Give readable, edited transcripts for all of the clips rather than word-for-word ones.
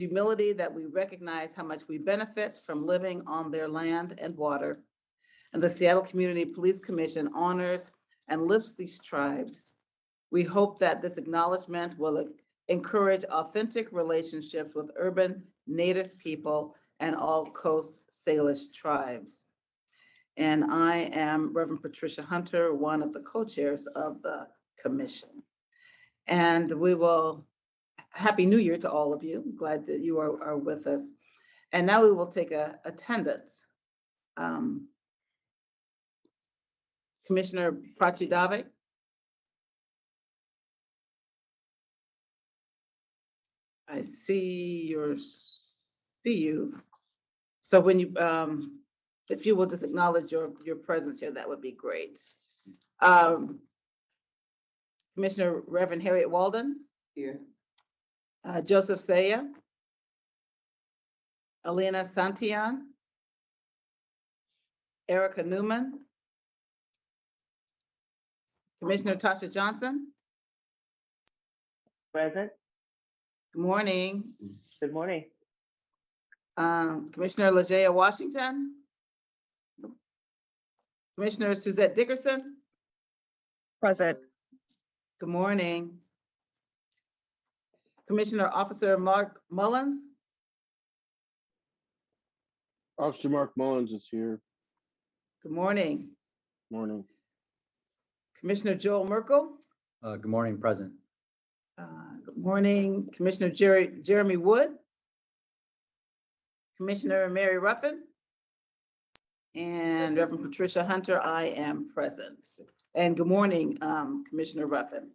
humility that we recognize how much we benefit from living on their land and water. And the Seattle Community Police Commission honors and lifts these tribes. We hope that this acknowledgement will encourage authentic relationships with urban Native people and all Coast Salish tribes. And I am Reverend Patricia Hunter, one of the co-chairs of the commission. And we will, Happy New Year to all of you. I'm glad that you are with us. And now we will take attendance. Commissioner Prachidave. I see you. So when you, if you will just acknowledge your presence here, that would be great. Commissioner Reverend Harriet Walden. Here. Joseph Saya. Alina Santillan. Erica Newman. Commissioner Tasha Johnson. Present. Good morning. Good morning. Commissioner Lejaya Washington. Commissioner Suzette Dickerson. Present. Good morning. Commissioner Officer Mark Mullins. Officer Mark Mullins is here. Good morning. Morning. Commissioner Joel Merkel. Good morning, present. Good morning, Commissioner Jeremy Wood. Commissioner Mary Ruffin. And Reverend Patricia Hunter, I am present. And good morning, Commissioner Ruffin.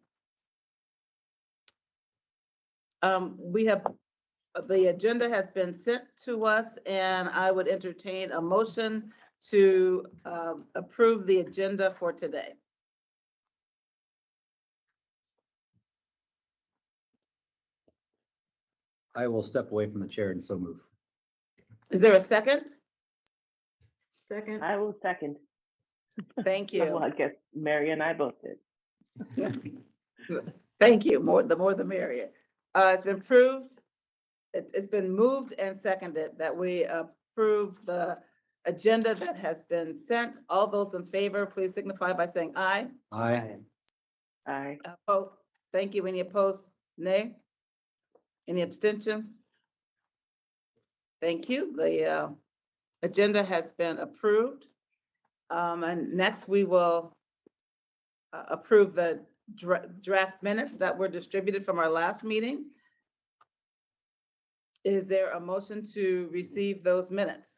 The agenda has been sent to us, and I would entertain a motion to approve the agenda for today. I will step away from the chair and so move. Is there a second? Second. I will second. Thank you. Well, I guess Mary and I both did. Thank you. The more the merrier. It's been proved. It's been moved and seconded that we approve the agenda that has been sent. All those in favor, please signify by saying aye. Aye. Aye. Oh, thank you. Any opposed? Nay. Any abstentions? Thank you. The agenda has been approved. And next we will approve the draft minutes that were distributed from our last meeting. Is there a motion to receive those minutes?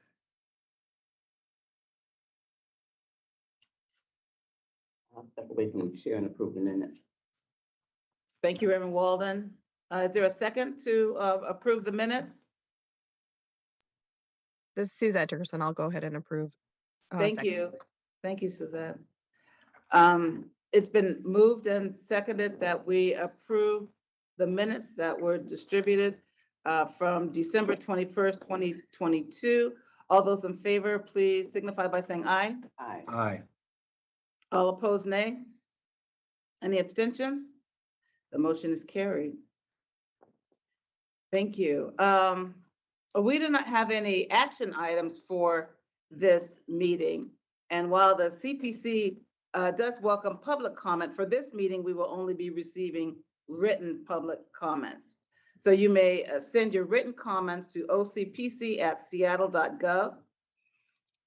I'll step away from the chair and approve the minutes. Thank you, Reverend Walden. Is there a second to approve the minutes? This is Suzette Dickerson. I'll go ahead and approve. Thank Second. you. Thank you, Suzette. It's been moved and seconded that we approve the minutes that were distributed from December 21st, 2022. All those in favor, please signify by saying aye. Aye. Aye. All opposed, nay. Any abstentions? The motion is carried. Thank you. We do not have any action items for this meeting. And while the CPC does welcome public comment, for this meeting, we will only be receiving written public comments. So you may send your written comments to ocpc@seattle.gov.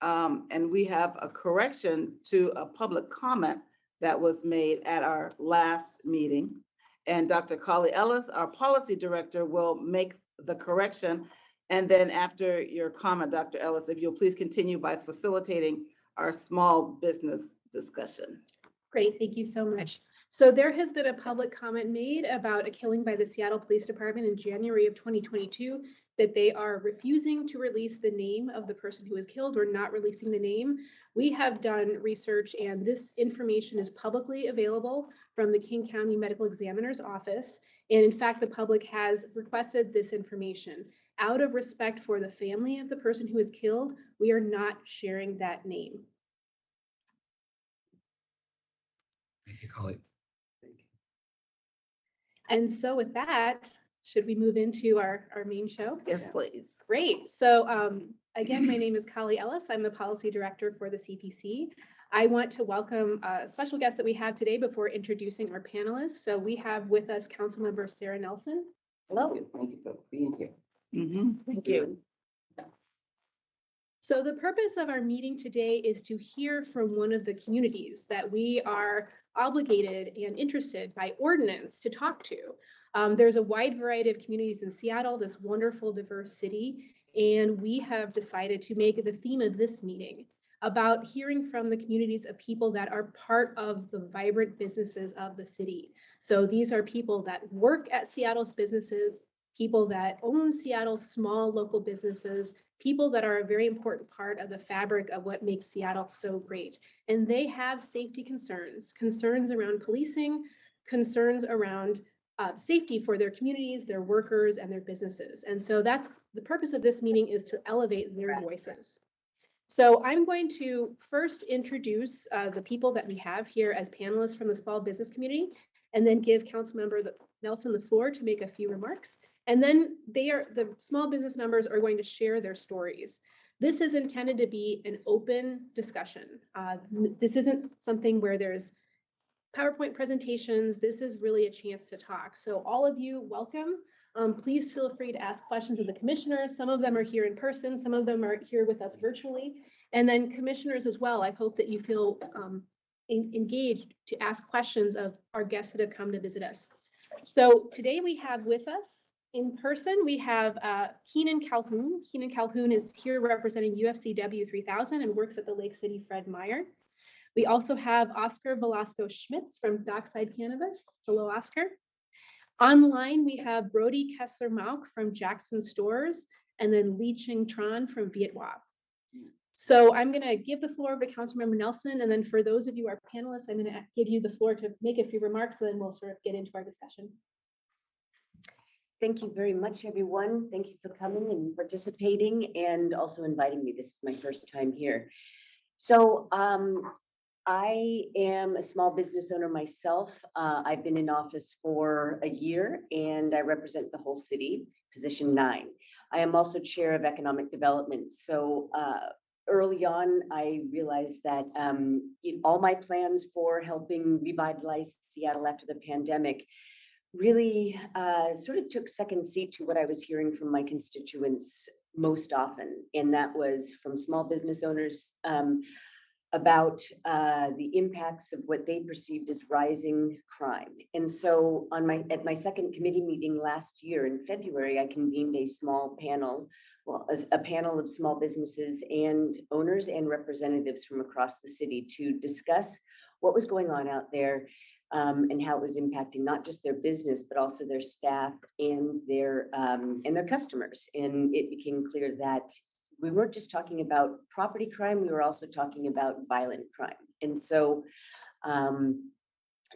And we have a correction to a public comment that was made at our last meeting. And Dr. Carly Ellis, our policy director, will make the correction. And then after your comment, Dr. Ellis, if you'll please continue by facilitating our small business discussion. Great, thank you so much. So there has been a public comment made about a killing by the Seattle Police Department in January of 2022, that they are refusing to release the name of the person who was killed or not releasing the name. We have done research and this information is publicly available from the King County Medical Examiner's Office. And in fact, the public has requested this information. Out of respect for the family of the person who was killed, we are not sharing that name. Thank you, colleague. And so with that, should we move into our main show? Yes, please. Great. So again, my name is Kali Ellis. I'm the policy director for the CPC. I want to welcome a special guest that we have today before introducing our panelists. So we have with us Councilmember Sarah Nelson. Hello, thank you for being here. Thank you. So the purpose of our meeting today is to hear from one of the communities that we are obligated and interested by ordinance to talk to. There's a wide variety of communities in Seattle, this wonderful, diverse city, and we have decided to make the theme of this meeting about hearing from the communities of people that are part of the vibrant businesses of the city. So these are people that work at Seattle's businesses, people that own Seattle's small local businesses, people that are a very important part of the fabric of what makes Seattle so great. And they have safety concerns, concerns around policing, concerns around safety for their communities, their workers, and their businesses. And so that's the purpose of this meeting, is to elevate their voices. So I'm going to first introduce the people that we have here as panelists from the small business community, and then give Councilmember Nelson the floor to make a few remarks. And then the small business members are going to share their stories. This is intended to be an open discussion. This isn't something where there's PowerPoint presentations. This is really a chance to talk. So all of you, welcome. Please feel free to ask questions of the commissioners. Some of them are here in person. Some of them are here with us virtually. And then commissioners as well. I hope that you feel engaged to ask questions of our guests that have come to visit us. So today we have with us in person, we have Keenan Calhoun. Keenan Calhoun is here representing UFCW 3000 and works at the Lake City Fred Meyer. We also have Oscar Velasco Schmitz from Dockside Cannabis. Hello, Oscar. Online, we have Brody Kessler-Mauk from Jackson Stores, and then Li Ching Tran from Viet Wap. So I'm going to give the floor over to Councilmember Nelson, and then for those of you, our panelists, I'm going to give you the floor to make a few remarks, and then we'll sort of get into our discussion. Thank you very much, everyone. Thank you for coming and participating and also inviting me. This is my first time here. So I am a small business owner myself. I've been in office for a year and I represent the whole city, position 9. I am also chair of economic development. So early on, I realized that all my plans for helping revitalize Seattle after the pandemic really sort of took second seat to what I was hearing from my constituents most often. And that was from small business owners about the impacts of what they perceived as rising crime. And so at my second committee meeting last year in February, I convened a small panel, a panel of small businesses and owners and representatives from across the city to discuss what was going on out there and how it was impacting not just their business, but also their staff and their customers. And it became clear that we weren't just talking about property crime, we were also talking about violent crime. And so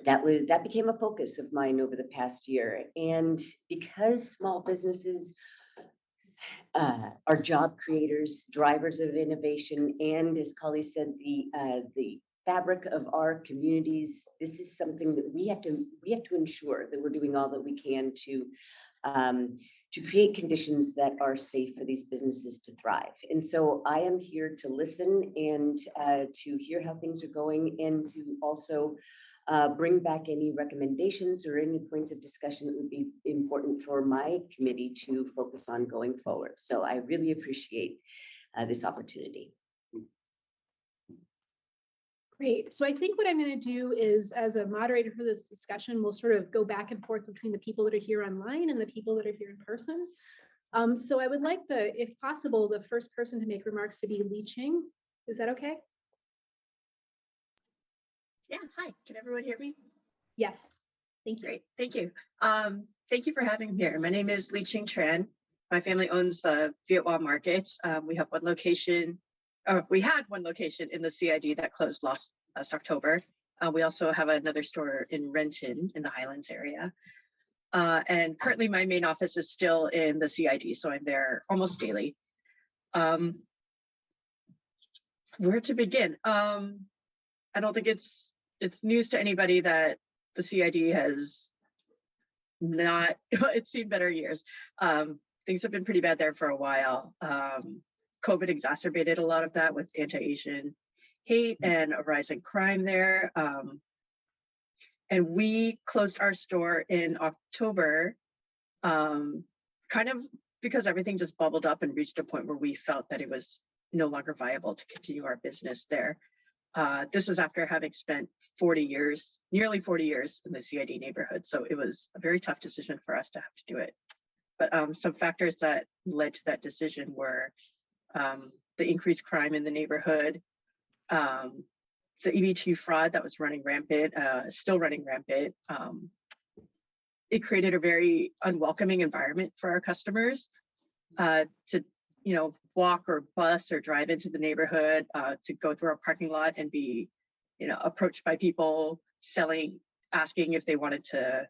that became a focus of mine over the past year. And because small businesses are job creators, drivers of innovation, and as Kali said, the fabric of our communities, this is something that we have to ensure that we're doing all that we can to create conditions that are safe for these businesses to thrive. And so I am here to listen and to hear how things are going and to also bring back any recommendations or any points of discussion that would be important for my committee to focus on going forward. So I really appreciate this opportunity. Great. So I think what I'm going to do is, as a moderator for this discussion, we'll sort of go back and forth between the people that are here online and the people that are here in person. So I would like if possible, the first person to make remarks to be Li Ching. Is that okay? Yeah, hi, can everyone hear me? Yes. Thank you. Great, thank you. Thank you for having me here. My name is Li Ching Tran. My family owns Viet Wap Markets. We have one location. We had one location in the CID that closed last October. We also have another store in Renton in the Highlands area. And currently my main office is still in the CID, so I'm there almost daily. Where to begin? I don't think it's news to anybody that the CID has not, it's seen better years. Things have been pretty bad there for a while. COVID exacerbated a lot of that with anti-Asian hate and a rise in crime there. And we closed our store in October, kind of because everything just bubbled up and reached a point where we felt that it was no longer viable to continue our business there. This is after having spent 40 years, nearly 40 years in the CID neighborhood. So it was a very tough decision for us to have to do it. But some factors that led to that decision were the increased crime in the neighborhood, the EBT fraud that was running rampant, still running rampant. It created a very unwelcoming environment for our customers to, walk or bus or drive into the neighborhood, to go through our parking lot and be, approached by people selling, asking if they wanted to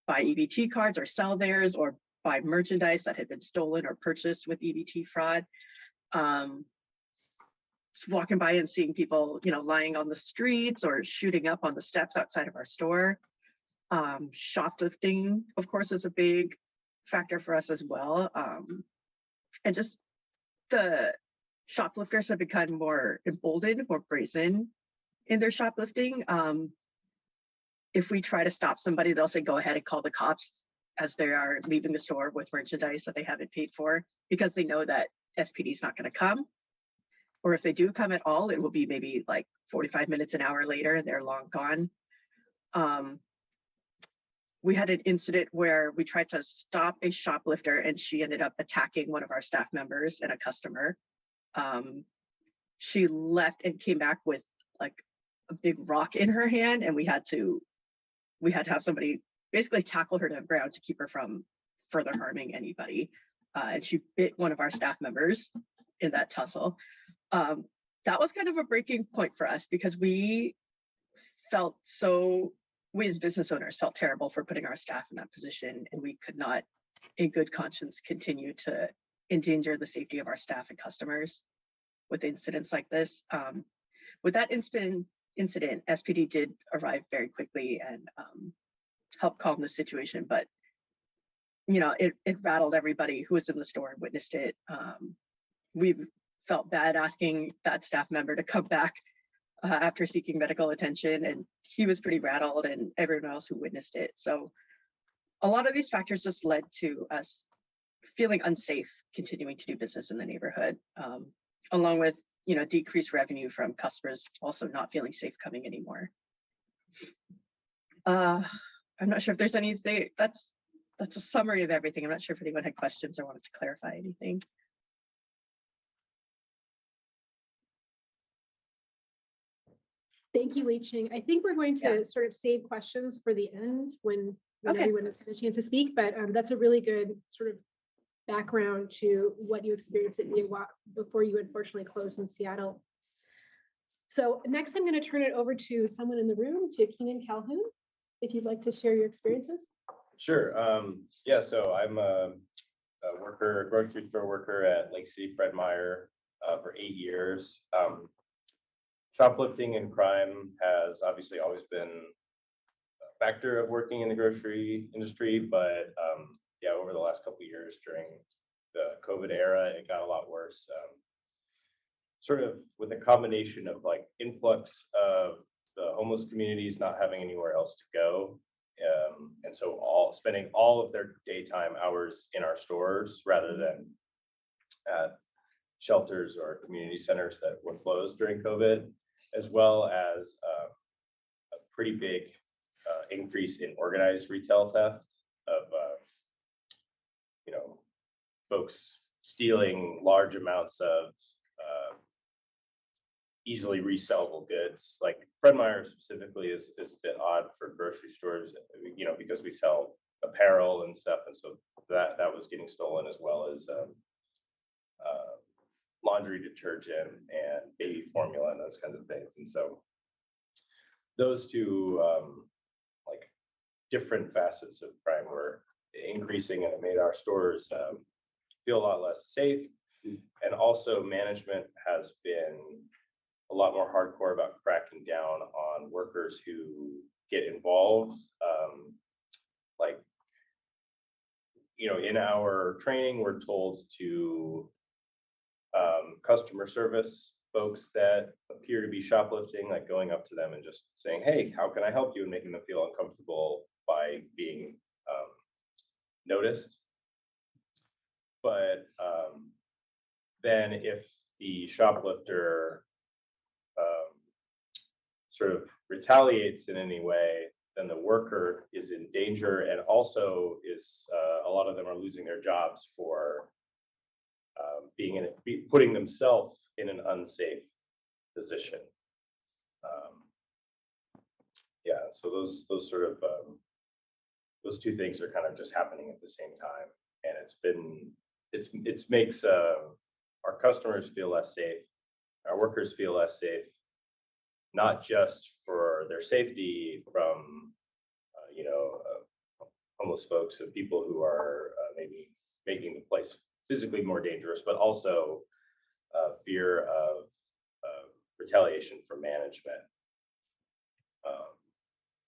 buy EBT cards or sell theirs or buy merchandise that had been stolen or purchased with EBT fraud. Just walking by and seeing people, lying on the streets or shooting up on the steps outside of our store. Shoplifting, of course, is a big factor for us as well. And just the shoplifters have become more emboldened, more brazen in their shoplifting. If we try to stop somebody, they'll say, go ahead and call the cops as they are leaving the store with merchandise that they haven't paid for, because they know that SPD is not going to come. Or if they do come at all, it will be maybe like 45 minutes, an hour later, and they're long gone. We had an incident where we tried to stop a shoplifter and she ended up attacking one of our staff members and a customer. She left and came back with like a big rock in her hand, and we had to have somebody basically tackle her to the ground to keep her from further harming anybody. And she bit one of our staff members in that tussle. That was kind of a breaking point for us because we as business owners felt terrible for putting our staff in that position, and we could not in good conscience continue to endanger the safety of our staff and customers with incidents like this. With that incident, SPD did arrive very quickly and help calm the situation, but it rattled everybody who was in the store and witnessed it. We felt bad asking that staff member to come back after seeking medical attention, and he was pretty rattled, and everyone else who witnessed it. So a lot of these factors just led to us feeling unsafe continuing to do business in the neighborhood, along with decreased revenue from customers also not feeling safe coming anymore. I'm not sure if there's anything. That's a summary of everything. I'm not sure if anyone had questions or wanted to clarify anything. Thank you, Lee Ching. I think we're going to sort of save questions for the end when Okay. everyone has had a chance to speak, but that's a really good sort of background to what you experienced at Vietwalk before you unfortunately closed in Seattle. So next I'm going to turn it over to someone in the room, to Keenan Calhoun, if you'd like to share your experiences. Sure. Yeah, so I'm a grocery store worker at Lake City Fred Meyer for 8 years. Shoplifting and crime has obviously always been a factor of working in the grocery industry, but yeah, over the last couple of years during the COVID era, it got a lot worse. Sort of with a combination of like influx of the homeless communities not having anywhere else to go. And so spending all of their daytime hours in our stores rather than at shelters or community centers that were closed during COVID, as well as a pretty big increase in organized retail theft of folks stealing large amounts of easily resellable goods. Like Fred Meyer specifically is a bit odd for grocery stores, because we sell apparel and stuff, and so that was getting stolen, as well as laundry detergent and baby formula and those kinds of things. And so those two like different facets of crime were increasing, and it made our stores feel a lot less safe. And also management has been a lot more hardcore about cracking down on workers who get involved, like in our training, we're told to customer service folks that appear to be shoplifting, like going up to them and just saying, hey, how can I help you? And making them feel uncomfortable by being noticed. But then if the shoplifter sort of retaliates in any way, then the worker is in danger, and also is a lot of them are losing their jobs for putting themselves in an unsafe position. Yeah, so those sort of those two things are kind of just happening at the same time, and it makes our customers feel less safe, our workers feel less safe, not just for their safety from homeless folks and people who are maybe making the place physically more dangerous, but also fear of retaliation from management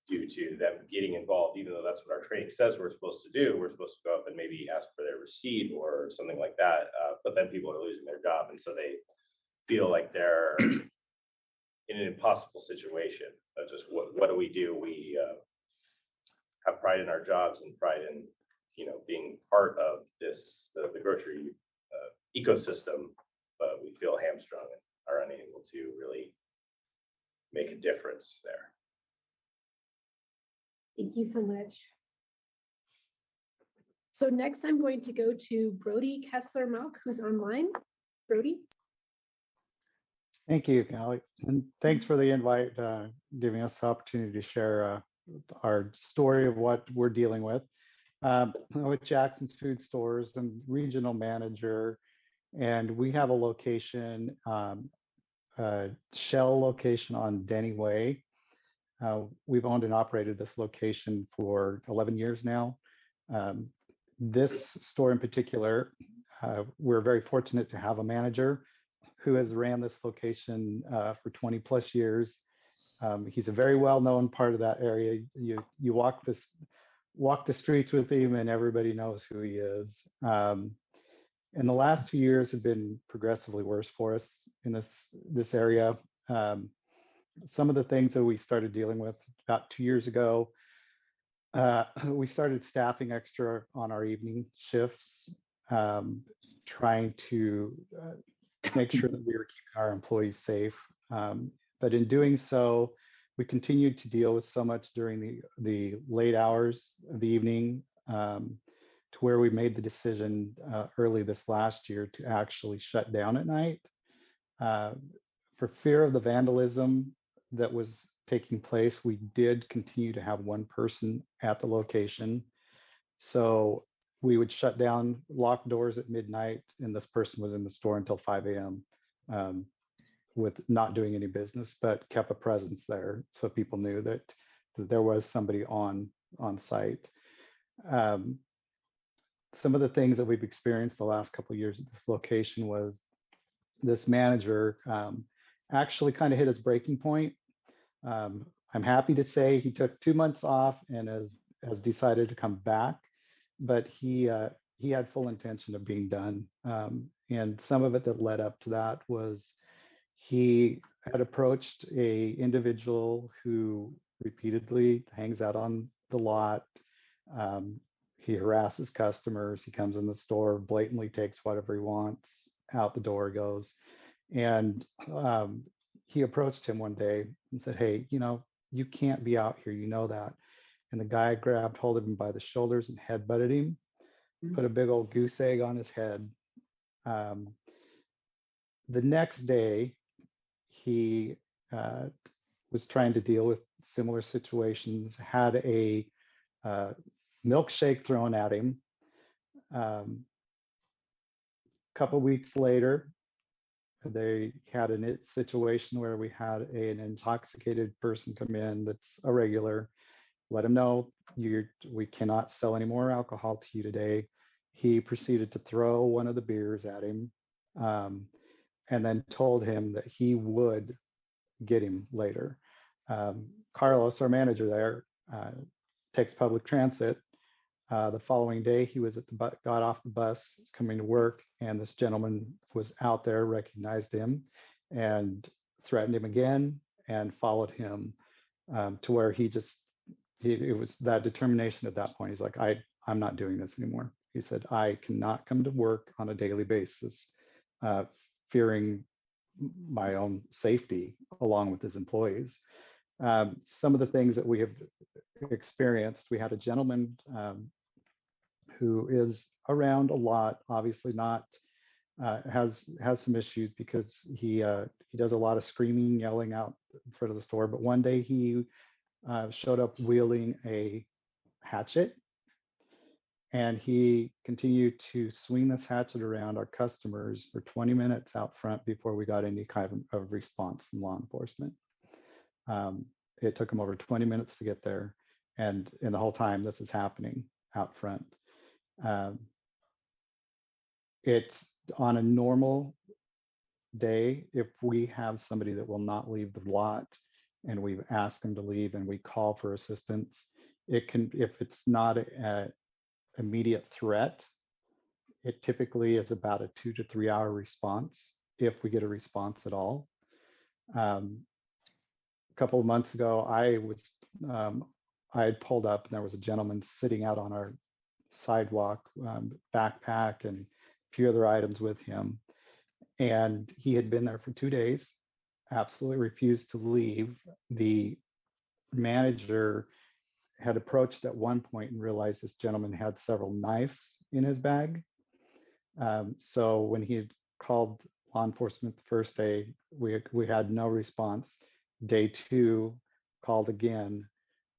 due to them getting involved, even though that's what our training says we're supposed to do. We're supposed to go up and maybe ask for their receipt or something like that, but then people are losing their job, and so they feel like they're in an impossible situation of just what do we do? We have pride in our jobs and pride in being part of the grocery ecosystem, but we feel hamstrung and are unable to really make a difference there. Thank you so much. So next I'm going to go to Brody Kessler-Malk, who's online. Brody? Thank you, Callie, and thanks for the invite, giving us the opportunity to share our story of what we're dealing with. With Jackson's Food Stores and regional manager, and we have a location, Shell location on Denny Way. We've owned and operated this location for 11 years now. This store in particular, we're very fortunate to have a manager who has ran this location for 20 plus years. He's a very well-known part of that area. You walk the streets with him and everybody knows who he is. And the last 2 years have been progressively worse for us in this area. Some of the things that we started dealing with about 2 years ago, we started staffing extra on our evening shifts, trying to make sure that we were keeping our employees safe. But in doing so, we continued to deal with so much during the late hours of the evening, to where we made the decision early this last year to actually shut down at night. For fear of the vandalism that was taking place, we did continue to have one person at the location. So we would shut down, lock doors at midnight, and this person was in the store until 5 a.m. With not doing any business, but kept a presence there, so people knew that there was somebody on site. Some of the things that we've experienced the last couple of years at this location was this manager actually kind of hit his breaking point. I'm happy to say he took 2 months off and has decided to come back, but he had full intention of being done. And some of it that led up to that was he had approached a individual who repeatedly hangs out on the lot. He harasses customers. He comes in the store, blatantly takes whatever he wants, out the door goes. And he approached him one day and said, hey, you can't be out here, you know that. And the guy grabbed hold of him by the shoulders and headbutted him, put a big old goose egg on his head. The next day, he was trying to deal with similar situations, had a milkshake thrown at him. Couple weeks later, they had a situation where we had an intoxicated person come in that's a regular, let him know we cannot sell any more alcohol to you today. He proceeded to throw one of the beers at him, and then told him that he would get him later. Carlos, our manager there, takes public transit. The following day, he was got off the bus coming to work, and this gentleman was out there, recognized him, and threatened him again, and followed him to where it was that determination at that point. He's like, I'm not doing this anymore. He said, I cannot come to work on a daily basis, fearing my own safety along with his employees. Some of the things that we have experienced, we had a gentleman who is around a lot, obviously not, has some issues because he does a lot of screaming, yelling out in front of the store. But one day he showed up wielding a hatchet, and he continued to swing this hatchet around our customers for 20 minutes out front before we got any kind of response from law enforcement. It took him over 20 minutes to get there, and in the whole time this is happening out front. It's on a normal day, if we have somebody that will not leave the lot and we've asked them to leave and we call for assistance, it can, if it's not an immediate threat, it typically is about a 2 to 3 hour response, if we get a response at all. A couple of months ago, I had pulled up and there was a gentleman sitting out on our sidewalk, backpack and a few other items with him. And he had been there for 2 days, absolutely refused to leave. The manager had approached at one point and realized this gentleman had several knives in his bag. So when he had called law enforcement the first day, we had no response. Day 2, called again.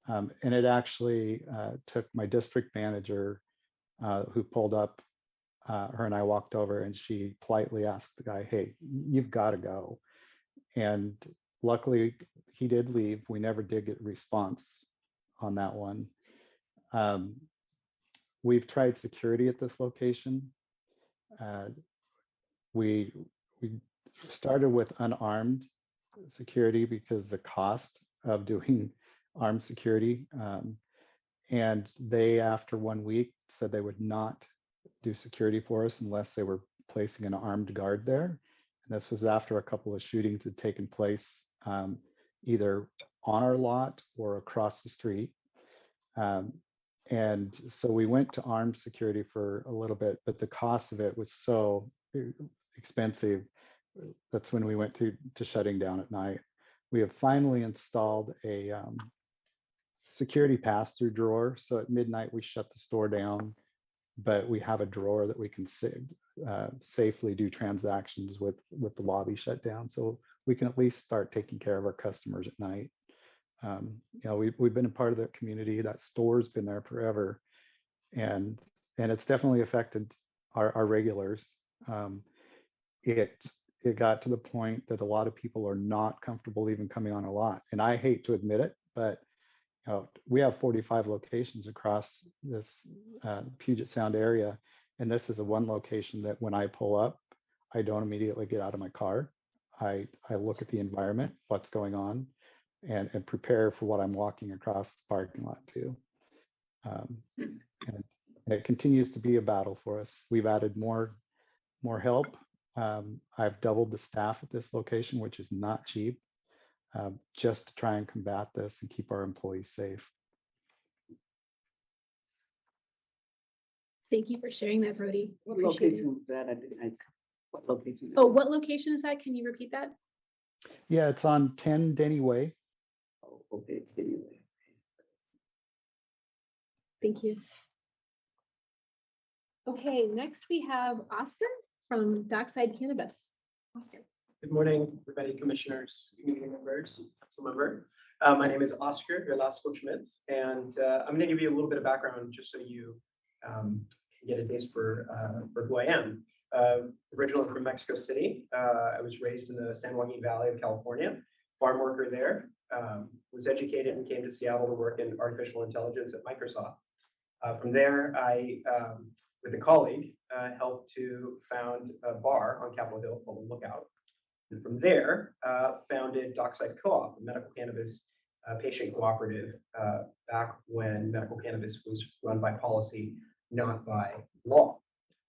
And it actually took my district manager who pulled up, her and I walked over, and she politely asked the guy, hey, you've got to go. And luckily he did leave. We never did get a response on that one. We've tried security at this location. We started with unarmed security because the cost of doing armed security, and they, after 1 week, said they would not do security for us unless they were placing an armed guard there. And this was after a couple of shootings had taken place, either on our lot or across the street. And so we went to armed security for a little bit, but the cost of it was so expensive. That's when we went to shutting down at night. We have finally installed a security pass-through drawer. So at midnight, we shut the store down, but we have a drawer that we can safely do transactions with the lobby shut down. So we can at least start taking care of our customers at night. We've been a part of that community. That store's been there forever, and it's definitely affected our regulars. It got to the point that a lot of people are not comfortable even coming on a lot, and I hate to admit it, but we have 45 locations across this Puget Sound area, and this is the one location that when I pull up, I don't immediately get out of my car. I look at the environment, what's going on, and prepare for what I'm walking across the parking lot to. And it continues to be a battle for us. We've added more help. I've doubled the staff at this location, which is not cheap, just to try and combat this and keep our employees safe. Thank you for sharing that, Brody. What Appreciate it. location is that? What location? Oh, what location is that? Can you repeat that? Yeah, it's on 10 Denny Way. Oh, okay. Anyway. Thank you. Okay, next we have Oscar from Dockside Cannabis. Oscar. Good morning, everybody, commissioners, community members, council member. My name is Oscar Velasco Schmitz, and I'm going to give you a little bit of background just so you can get a taste for who I am. Originally from Mexico City, I was raised in the San Joaquin Valley of California, farm worker there, was educated and came to Seattle to work in artificial intelligence at Microsoft. From there, I, with a colleague, helped to found a bar on Capitol Hill called The Lookout. And from there, founded Dockside Co-op, a medical cannabis patient cooperative back when medical cannabis was run by policy, not by law.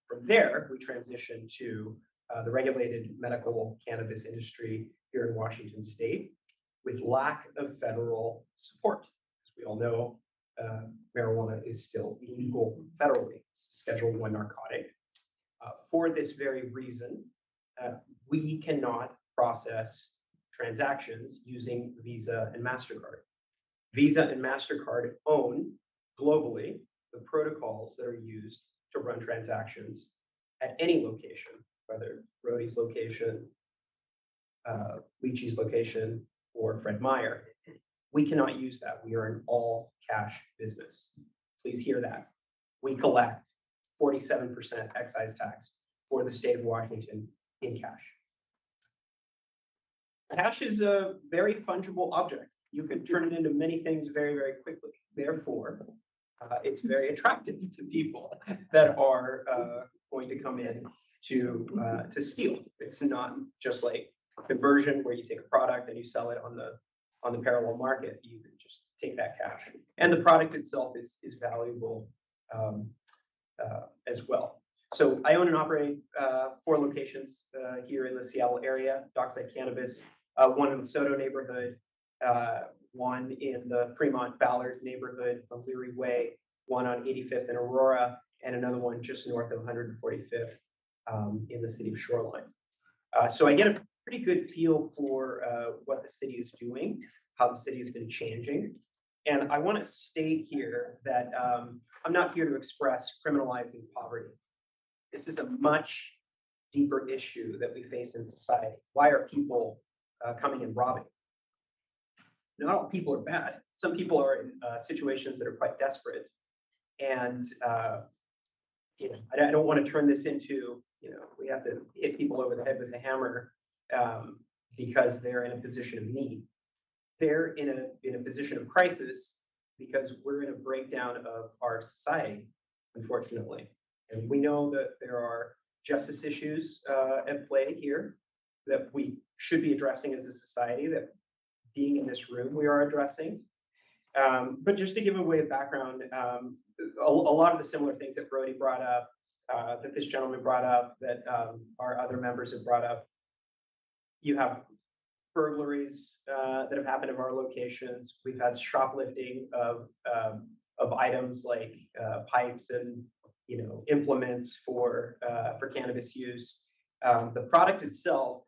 From there, we transitioned to the regulated medical cannabis industry here in Washington State with lack of federal support. As we all know, marijuana is still illegal federally, it's a Schedule I narcotic. For this very reason, we cannot process transactions using Visa and MasterCard. Visa and MasterCard own globally the protocols that are used to run transactions at any location, whether Brody's location, Lychee's location, or Fred Meyer. We cannot use that. We are an all cash business. Please hear that. We collect 47% excise tax for the state of Washington in cash. Cash is a very fungible object. You can turn it into many things very, very quickly. Therefore, it's very attractive to people that are going to come in to steal. It's not just like conversion where you take a product and you sell it on the parallel market. You can just take that cash, and the product itself is valuable as well. So I own and operate 4 locations here in the Seattle area: Dockside Cannabis, one in the Soto neighborhood, one in the Fremont Ballard neighborhood on Leary Way, one on 85th and Aurora, and another one just north of 145th in the city of Shoreline. So I get a pretty good feel for what the city is doing, how the city has been changing. And I want to state here that I'm not here to express criminalizing poverty. This is a much deeper issue that we face in society. Why are people coming and robbing? Not all people are bad. Some people are in situations that are quite desperate. And I don't want to turn this into, we have to hit people over the head with a hammer because they're in a position of need. They're in a position of crisis because we're in a breakdown of our society, unfortunately. And we know that there are justice issues at play here that we should be addressing as a society, that being in this room we are addressing. But just to give a way of background, a lot of the similar things that Brody brought up, that this gentleman brought up, that our other members have brought up. You have burglaries that have happened of our locations. We've had shoplifting of items like pipes and implements for cannabis use. The product itself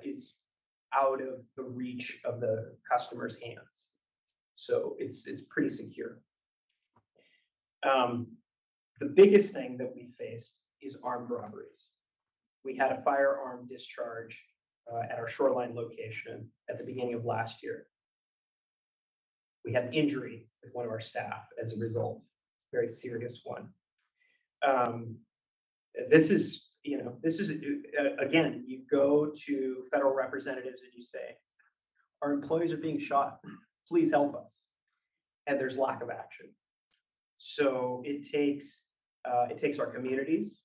is out of the reach of the customer's hands, so it's pretty secure. The biggest thing that we faced is armed robberies. We had a firearm discharge at our Shoreline location at the beginning of last year. We had an injury with one of our staff as a result, very serious one. This is again, you go to federal representatives and you say, our employees are being shot, please help us. And there's lack of action. So it takes our communities,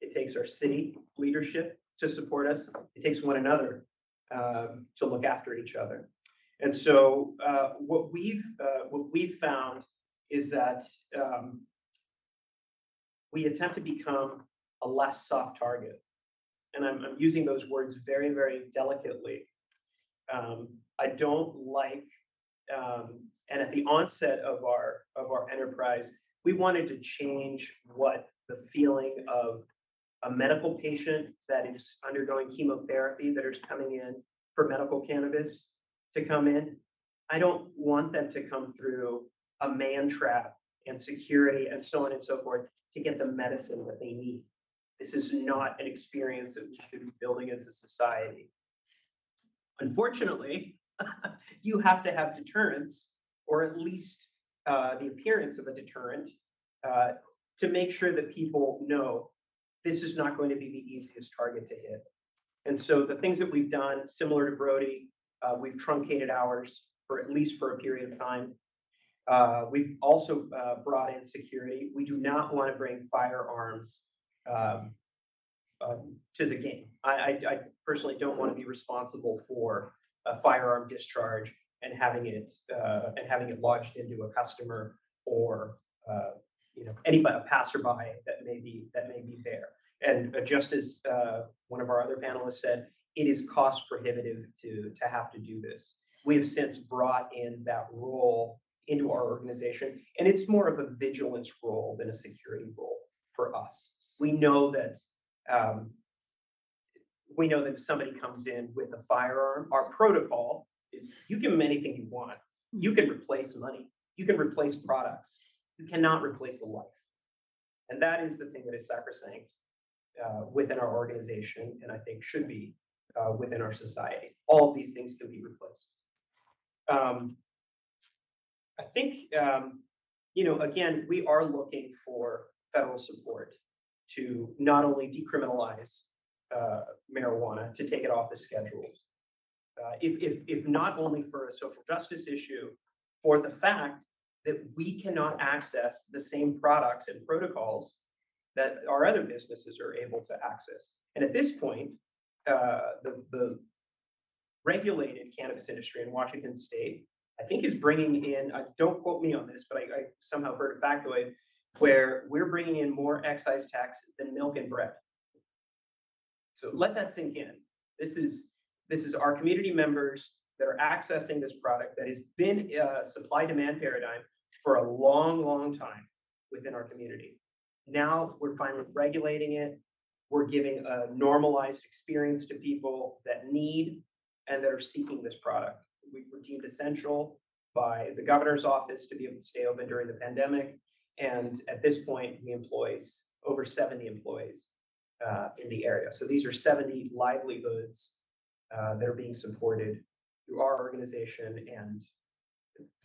it takes our city leadership to support us. It takes one another to look after each other. And so what we've found is that we attempt to become a less soft target. And I'm using those words very, very delicately. I don't like, and at the onset of our enterprise, we wanted to change what the feeling of a medical patient that is undergoing chemotherapy that is coming in for medical cannabis to come in. I don't want them to come through a man trap and security and so on and so forth to get the medicine that they need. This is not an experience that we should be building as a society. Unfortunately, you have to have deterrence, or at least the appearance of a deterrent, to make sure that people know this is not going to be the easiest target to hit. And so the things that we've done, similar to Brody, we've truncated hours for at least for a period of time. We've also brought in security. We do not want to bring firearms to the game. I personally don't want to be responsible for a firearm discharge and having it lodged into a customer or anybody, a passerby that may be there. And just as one of our other panelists said, it is cost prohibitive to have to do this. We have since brought in that role into our organization, and it's more of a vigilance role than a security role for us. We know that if somebody comes in with a firearm, our protocol is you give them anything you want. You can replace money. You can replace products. You cannot replace a life. And that is the thing that is sacrosanct within our organization, and I think should be within our society. All of these things can be replaced. I think, again, we are looking for federal support to not only decriminalize marijuana, to take it off the schedules, if not only for a social justice issue, for the fact that we cannot access the same products and protocols that our other businesses are able to access. And at this point, the regulated cannabis industry in Washington State, I think, is bringing in, don't quote me on this, but I somehow heard a factoid where we're bringing in more excise tax than milk and bread. So let that sink in. This is our community members that are accessing this product that has been a supply-demand paradigm for a long, long time within our community. Now we're finally regulating it. We're giving a normalized experience to people that need and that are seeking this product. We were deemed essential by the governor's office to be able to stay open during the pandemic. And at this point, we employ over 70 employees in the area. So these are 70 livelihoods that are being supported through our organization and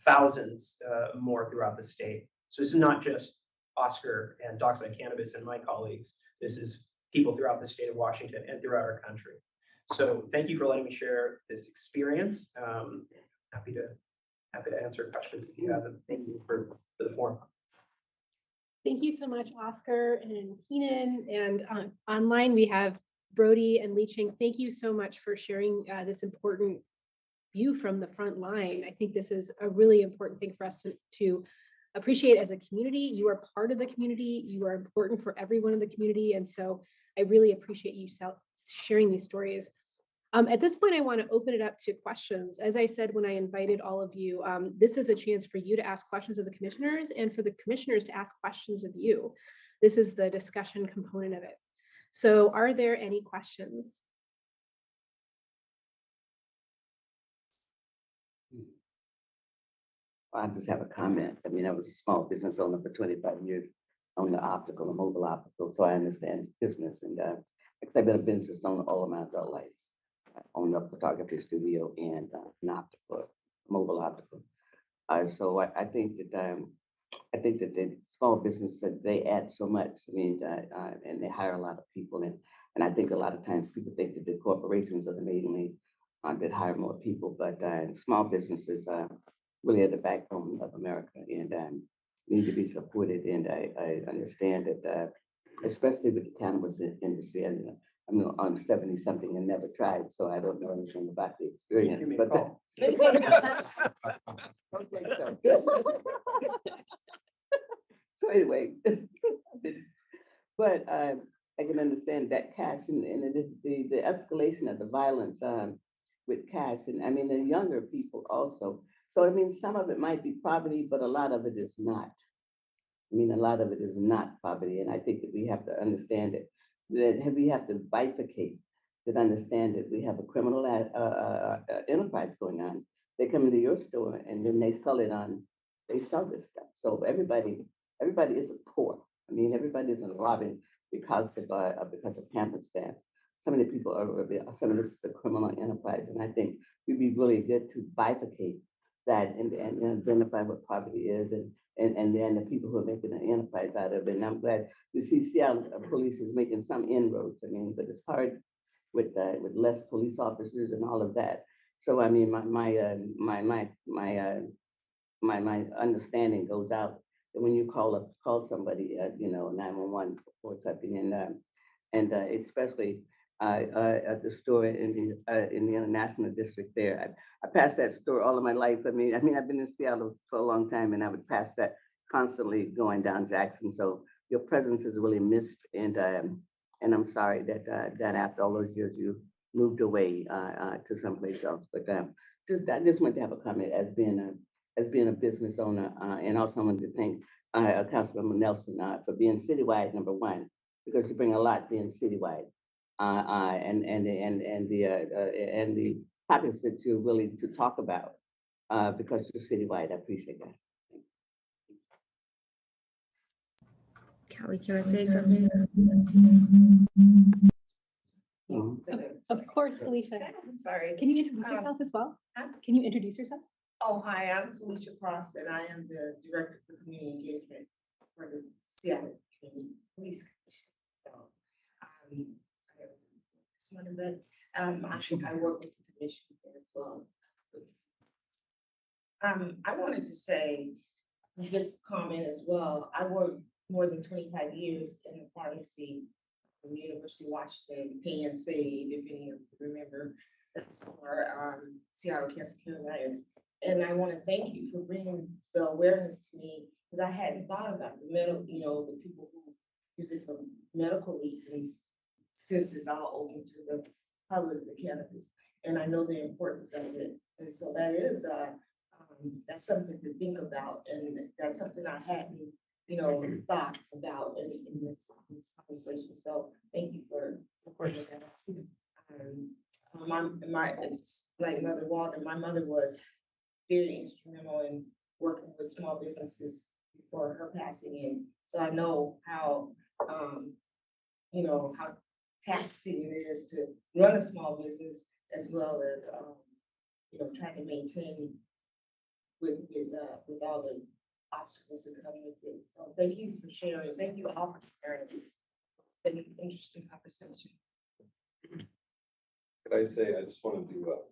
thousands more throughout the state. So this is not just Oscar and Dockside Cannabis and my colleagues. This is people throughout the state of Washington and throughout our country. So thank you for letting me share this experience. Happy to answer questions if you have them. Thank you for the forum. Thank you so much, Oscar and Keenan. And online, we have Brody and Leaching. Thank you so much for sharing this important view from the front line. I think this is a really important thing for us to appreciate as a community. You are part of the community. You are important for everyone in the community. And so I really appreciate you sharing these stories. At this point, I want to open it up to questions. As I said, when I invited all of you, this is a chance for you to ask questions of the commissioners and for the commissioners to ask questions of you. This is the discussion component of it. So are there any questions? I just have a comment. I mean, I was a small business owner for 25 years on the optical and mobile optical, so I understand business. And I've been a business owner all of my adult life. I own a photography studio and an optical, mobile optical. So I think that the small businesses, they add so much. I mean, and they hire a lot of people, and I think a lot of times people think that the corporations are the mainly that hire more people, but small businesses really are the backbone of America, and need to be supported. And I understand that, especially with the cannabis industry, and I'm 70 something and never tried, so I don't know anything about the experience. But so anyway, but I can understand that cash and it is the escalation of the violence with cash, and I mean the younger people also. So I mean some of it might be poverty, but a lot of it is not. I mean a lot of it is not poverty, and I think that we have to understand it. That we have to bifurcate to understand that we have a criminal enterprise going on. They come into your store and then they sell this stuff. So everybody isn't poor. I mean, everybody isn't robbing because of happenstance. Some of the people some of this is a criminal enterprise, and I think it'd be really good to bifurcate that and identify what poverty is, and then the people who are making an enterprise out of it. And I'm glad to see Seattle police is making some inroads. I mean, but it's hard with less police officers and all of that. So I mean, my understanding goes out that when you call somebody, 911 or something, and especially at the store in the international district there. I passed that store all of my life. I mean, I've been in Seattle for a long time, and I would pass that constantly going down Jackson. So your presence is really missed, and I'm sorry that that after all those years you moved away to someplace else. But I just want to have a comment as being a business owner, and also I want to thank Councilmember Nelson for being citywide number one, because you bring a lot being citywide, and the topics that you're willing to talk about because you're citywide. I appreciate that. Callie, can I say something? Of course, Alicia. Sorry. Can you introduce yourself as well? Can you introduce yourself? Oh, hi, I'm Felicia Cross, and I am the Director for Community Engagement for the Seattle Community Police Commission. So, sorry, I was this morning, but I work with the commission as well. I wanted to say, just comment as well. I worked more than 25 years in the pharmacy from the University of Washington, Pay and Save, if any of you remember. That's for Seattle Cancer Care Alliance. And I want to thank you for bringing the awareness to me, because I hadn't thought about the medical, the people who use it for medical reasons, since it's all open to the public, the cannabis. And I know the importance of it. And so that is, that's something to think about. And that's something I hadn't, thought about in this conversation. So thank you for bringing that up. It's like Mother Walter, my mother was very instrumental in working with small businesses before her passing in. So I know how, how taxing it is to run a small business as well as, trying to maintain with all the obstacles that come with it. So thank you for sharing. Thank you all for sharing. It's been an interesting conversation. Could I say, I just wanted to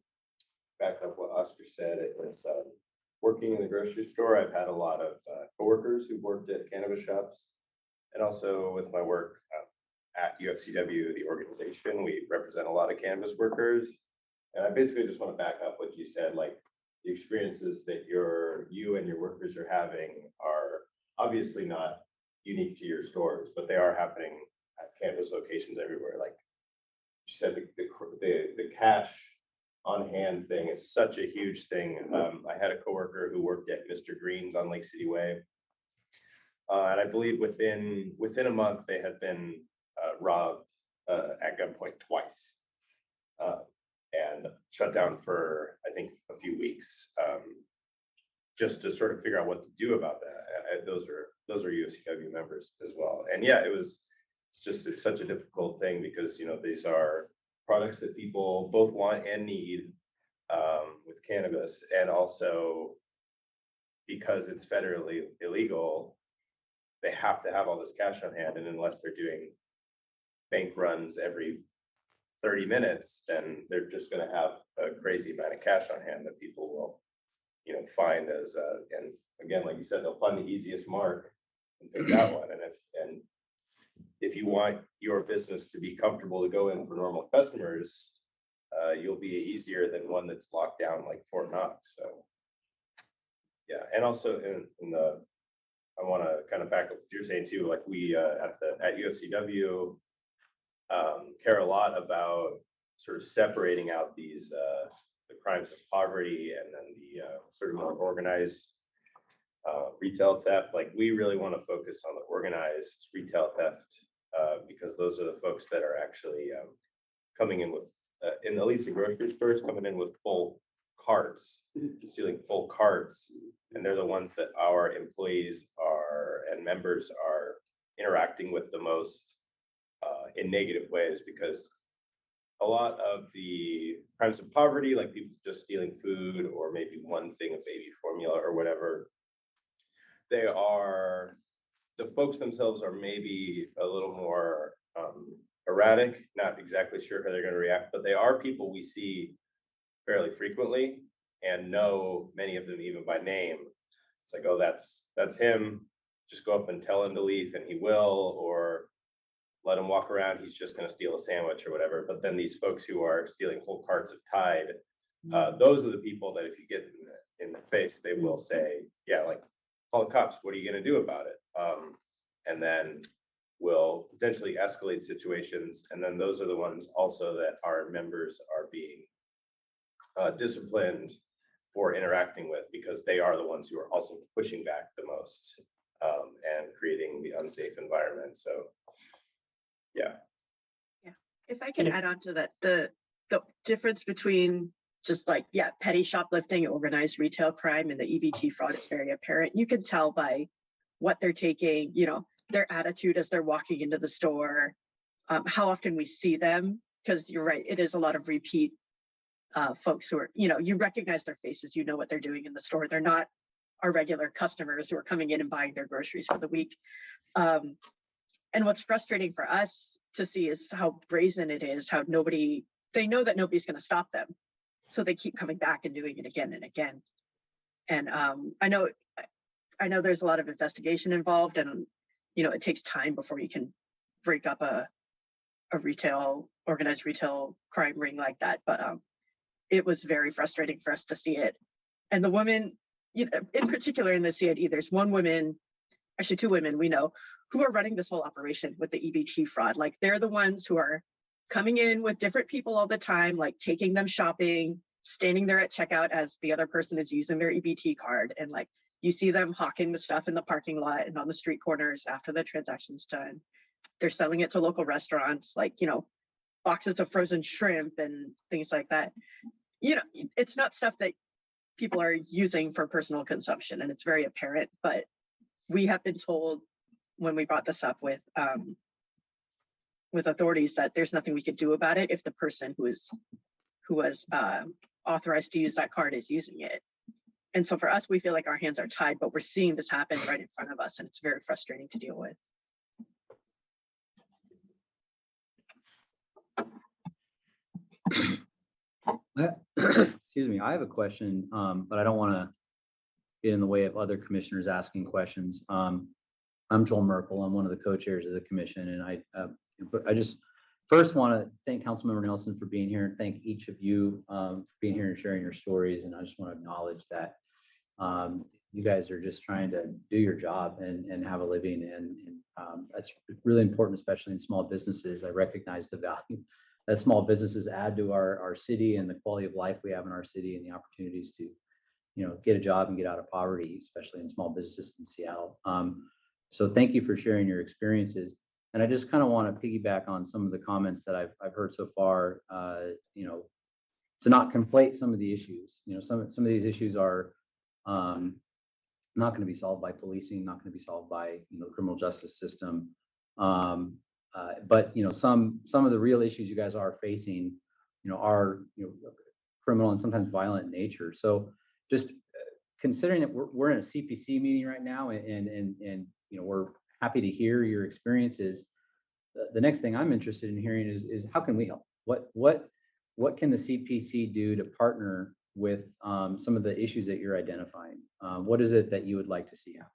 back up what Oscar said. It was working in the grocery store. I've had a lot of coworkers who worked at cannabis shops, and also with my work at UFCW, the organization, we represent a lot of cannabis workers. And I basically just want to back up what you said, like the experiences that you and your workers are having are obviously not unique to your stores, but they are happening at cannabis locations everywhere. Like you said, the cash on hand thing is such a huge thing. I had a coworker who worked at Mr. Green's on Lake City Way. And I believe within a month, they had been robbed at gunpoint twice. And shut down for, I think, a few weeks, just to sort of figure out what to do about that. Those are UFCW members as well. And yeah, it's such a difficult thing because, these are products that people both want and need with cannabis, and also because it's federally illegal, they have to have all this cash on hand, and unless they're doing bank runs every 30 minutes, then they're just going to have a crazy amount of cash on hand that people will, find as, and again, like you said, they'll find the easiest mark and pick that one. And if you want your business to be comfortable to go in for normal customers, you'll be easier than one that's locked down like Fort Knox. So yeah, and also I want to kind of back up what you're saying too. Like we at UFCW care a lot about sort of separating out these the crimes of poverty and then the sort of more organized retail theft. Like we really want to focus on the organized retail theft because those are the folks that are actually coming in with, in at least in grocery stores, coming in with full carts, stealing full carts, and they're the ones that our employees and members are interacting with the most in negative ways, because a lot of the crimes of poverty, like people just stealing food or maybe one thing of baby formula or whatever, the folks themselves are maybe a little more erratic, not exactly sure how they're going to react, but they are people we see fairly frequently and know many of them even by name. It's like, oh, that's him. Just go up and tell him to leave and he will, or let him walk around, he's just gonna steal a sandwich or whatever. But then these folks who are stealing whole carts of Tide, those are the people that if you get in the face, they will say, yeah, like, call the cops, what are you gonna do about it? And then will potentially escalate situations. And then those are the ones also that our members are being disciplined for interacting with, because they are the ones who are also pushing back the most and creating the unsafe environment. So, yeah. If I can add on to that, the difference between just like, yeah, petty shoplifting, organized retail crime, and the EBT fraud is very apparent. You can tell by what they're taking, you know, their attitude as they're walking into the store, how often we see them, because you're right, it is a lot of repeat folks who are, you know, you recognize their faces, you know what they're doing in the store. They're not our regular customers who are coming in and buying their groceries for the week. And what's frustrating for us to see is how brazen it is, how they know that nobody's going to stop them. So they keep coming back and doing it again and again. And I know there's a lot of investigation involved, and, you know, it takes time before you can break up a organized retail crime ring like that. But it was very frustrating for us to see it. And the woman, you know, in particular in the CID, there's one woman, actually two women we know, who are running this whole operation with the EBT fraud. Like, they're the ones who are coming in with different people all the time, like taking them shopping, standing there at checkout as the other person is using their EBT card. And like, you see them hawking the stuff in the parking lot and on the street corners after the transaction's done. They're selling it to local restaurants, like, you know, boxes of frozen shrimp and things like that. You know, it's not stuff that people are using for personal consumption, and it's very apparent. But we have been told when we brought this up with authorities that there's nothing we could do about it if the person who was authorized to use that card is using it. And so for us, we feel like our hands are tied, but we're seeing this happen right in front of us, and it's very frustrating to deal with. Excuse me, I have a question, but I don't want to get in the way of other commissioners asking questions. I'm Joel Merkel. I'm one of the co-chairs of the commission, and I just first want to thank Councilmember Nelson for being here, and thank each of you for being here and sharing your stories. And I just want to acknowledge that you guys are just trying to do your job and have a living, and that's really important, especially in small businesses. I recognize the value that small businesses add to our city and the quality of life we have in our city, and the opportunities to, you know, get a job and get out of poverty, especially in small businesses in Seattle. So thank you for sharing your experiences. And I just kind of want to piggyback on some of the comments that I've heard so far, you know, to not conflate some of the issues. You know, some of these issues are not going to be solved by policing, not going to be solved by, you know, the criminal justice system. But, you know, some of the real issues you guys are facing, you know, are, you know, criminal and sometimes violent in nature. So just considering that we're in a CPC meeting right now, and you know, we're happy to hear your experiences. The next thing I'm interested in hearing is how can we help? What can the CPC do to partner with some of the issues that you're identifying? What is it that you would like to see happen?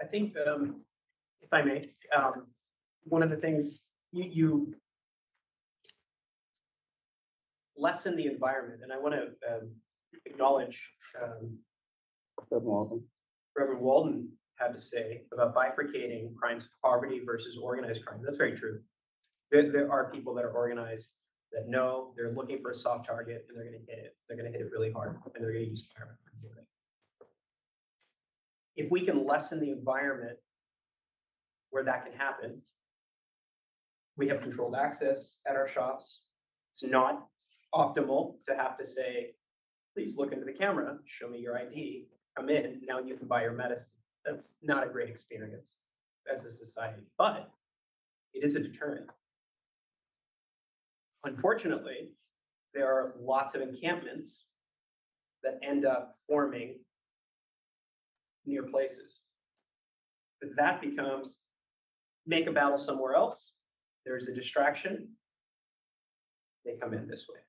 I think, if I may, one of the things you lessen the environment, and I want to acknowledge Reverend Walden had to say about bifurcating crimes of poverty versus organized crime. That's very true. There are people that are organized that know they're looking for a soft target, and they're going to hit it. They're going to hit it really hard, and they're going to use firearms. If we can lessen the environment where that can happen, we have controlled access at our shops. It's not optimal to have to say, please look into the camera, show me your ID, come in, now you can buy your medicine. That's not a great experience as a society, but it is a deterrent. Unfortunately, there are lots of encampments that end up forming near places. But that becomes, make a battle somewhere else. There's a distraction. They come in this way.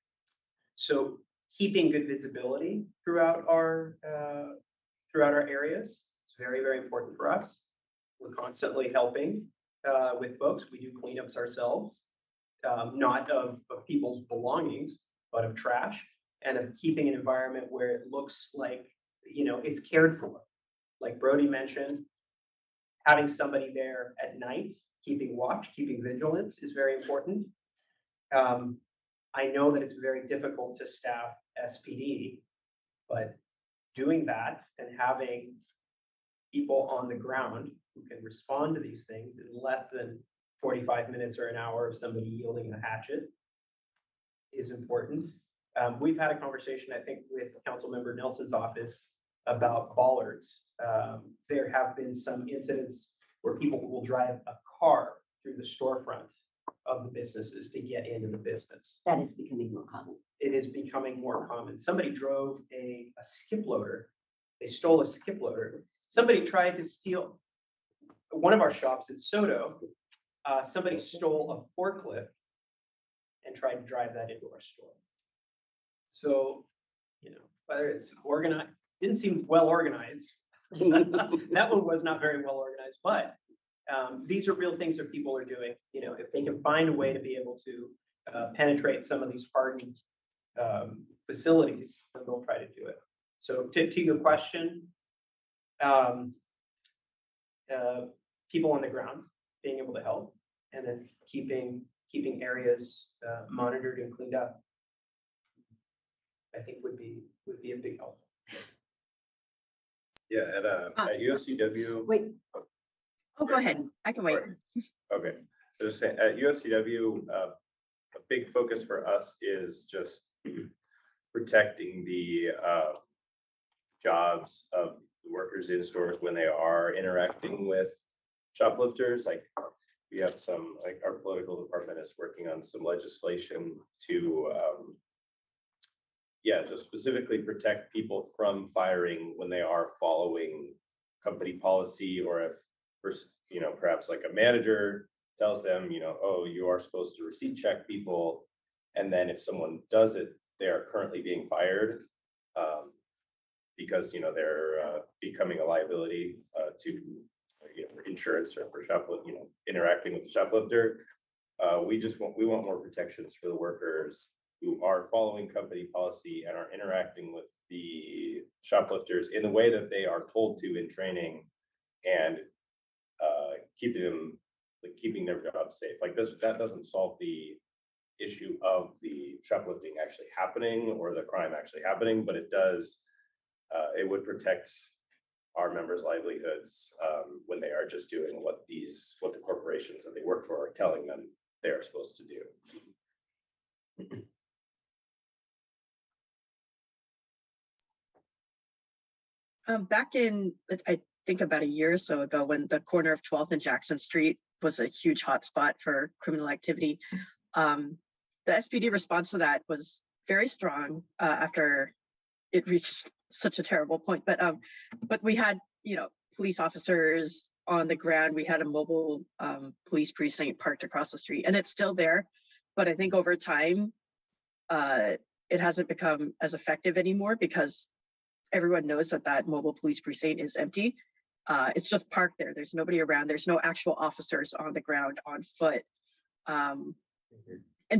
So keeping good visibility throughout our areas is very, very important for us. We're constantly helping with folks. We do cleanups ourselves, not of people's belongings, but of trash, and of keeping an environment where it looks like, it's cared for. Like Brody mentioned, having somebody there at night, keeping watch, keeping vigilance is very important. I know that it's very difficult to staff SPD, but doing that and having people on the ground who can respond to these things in less than 45 minutes or an hour of somebody yielding a hatchet is important. We've had a conversation, I think, with Councilmember Nelson's office about bollards. There have been some incidents where people will drive a car through the storefront of the businesses to get into the business. That is becoming more common. It is becoming more common. Somebody drove a skip loader. They stole a skip loader. Somebody tried to steal one of our shops in Soto. Somebody stole a forklift and tried to drive that into our store. So, whether it's organized, didn't seem well organized. That one was not very well organized, but these are real things that people are doing. If they can find a way to be able to penetrate some of these hardened facilities, then they'll try to do it. So to your question, people on the ground being able to help, and then keeping areas monitored and cleaned up, I think would be a big help. Yeah, at USCW. Wait, Oh, go ahead. I can wait. Okay, so just saying, at USCW, a big focus for us is just protecting the jobs of the workers in stores when they are interacting with shoplifters. Like, we have some, like, our political department is working on some legislation to just specifically protect people from firing when they are following company policy, or if perhaps like a manager tells them, oh, you are supposed to receipt check people, and then if someone does it, they are currently being fired because they're becoming a liability to for insurance or for interacting with the shoplifter. We want more protections for the workers who are following company policy and are interacting with the shoplifters in the way that they are told to in training, and keeping their jobs safe. Like that doesn't solve the issue of the shoplifting actually happening or the crime actually happening, but it does. It would protect our members' livelihoods when they are just doing what the corporations that they work for are telling them they are supposed to do. Back in, I think about a year or so ago, when the corner of 12th and Jackson Street was a huge hotspot for criminal activity, the SPD response to that was very strong after it reached such a terrible point. But we had, police officers on the ground. We had a mobile police precinct parked across the street, and it's still there. But I think over time, it hasn't become as effective anymore because everyone knows that mobile police precinct is empty. It's just parked there. There's nobody around. There's no actual officers on the ground on foot. And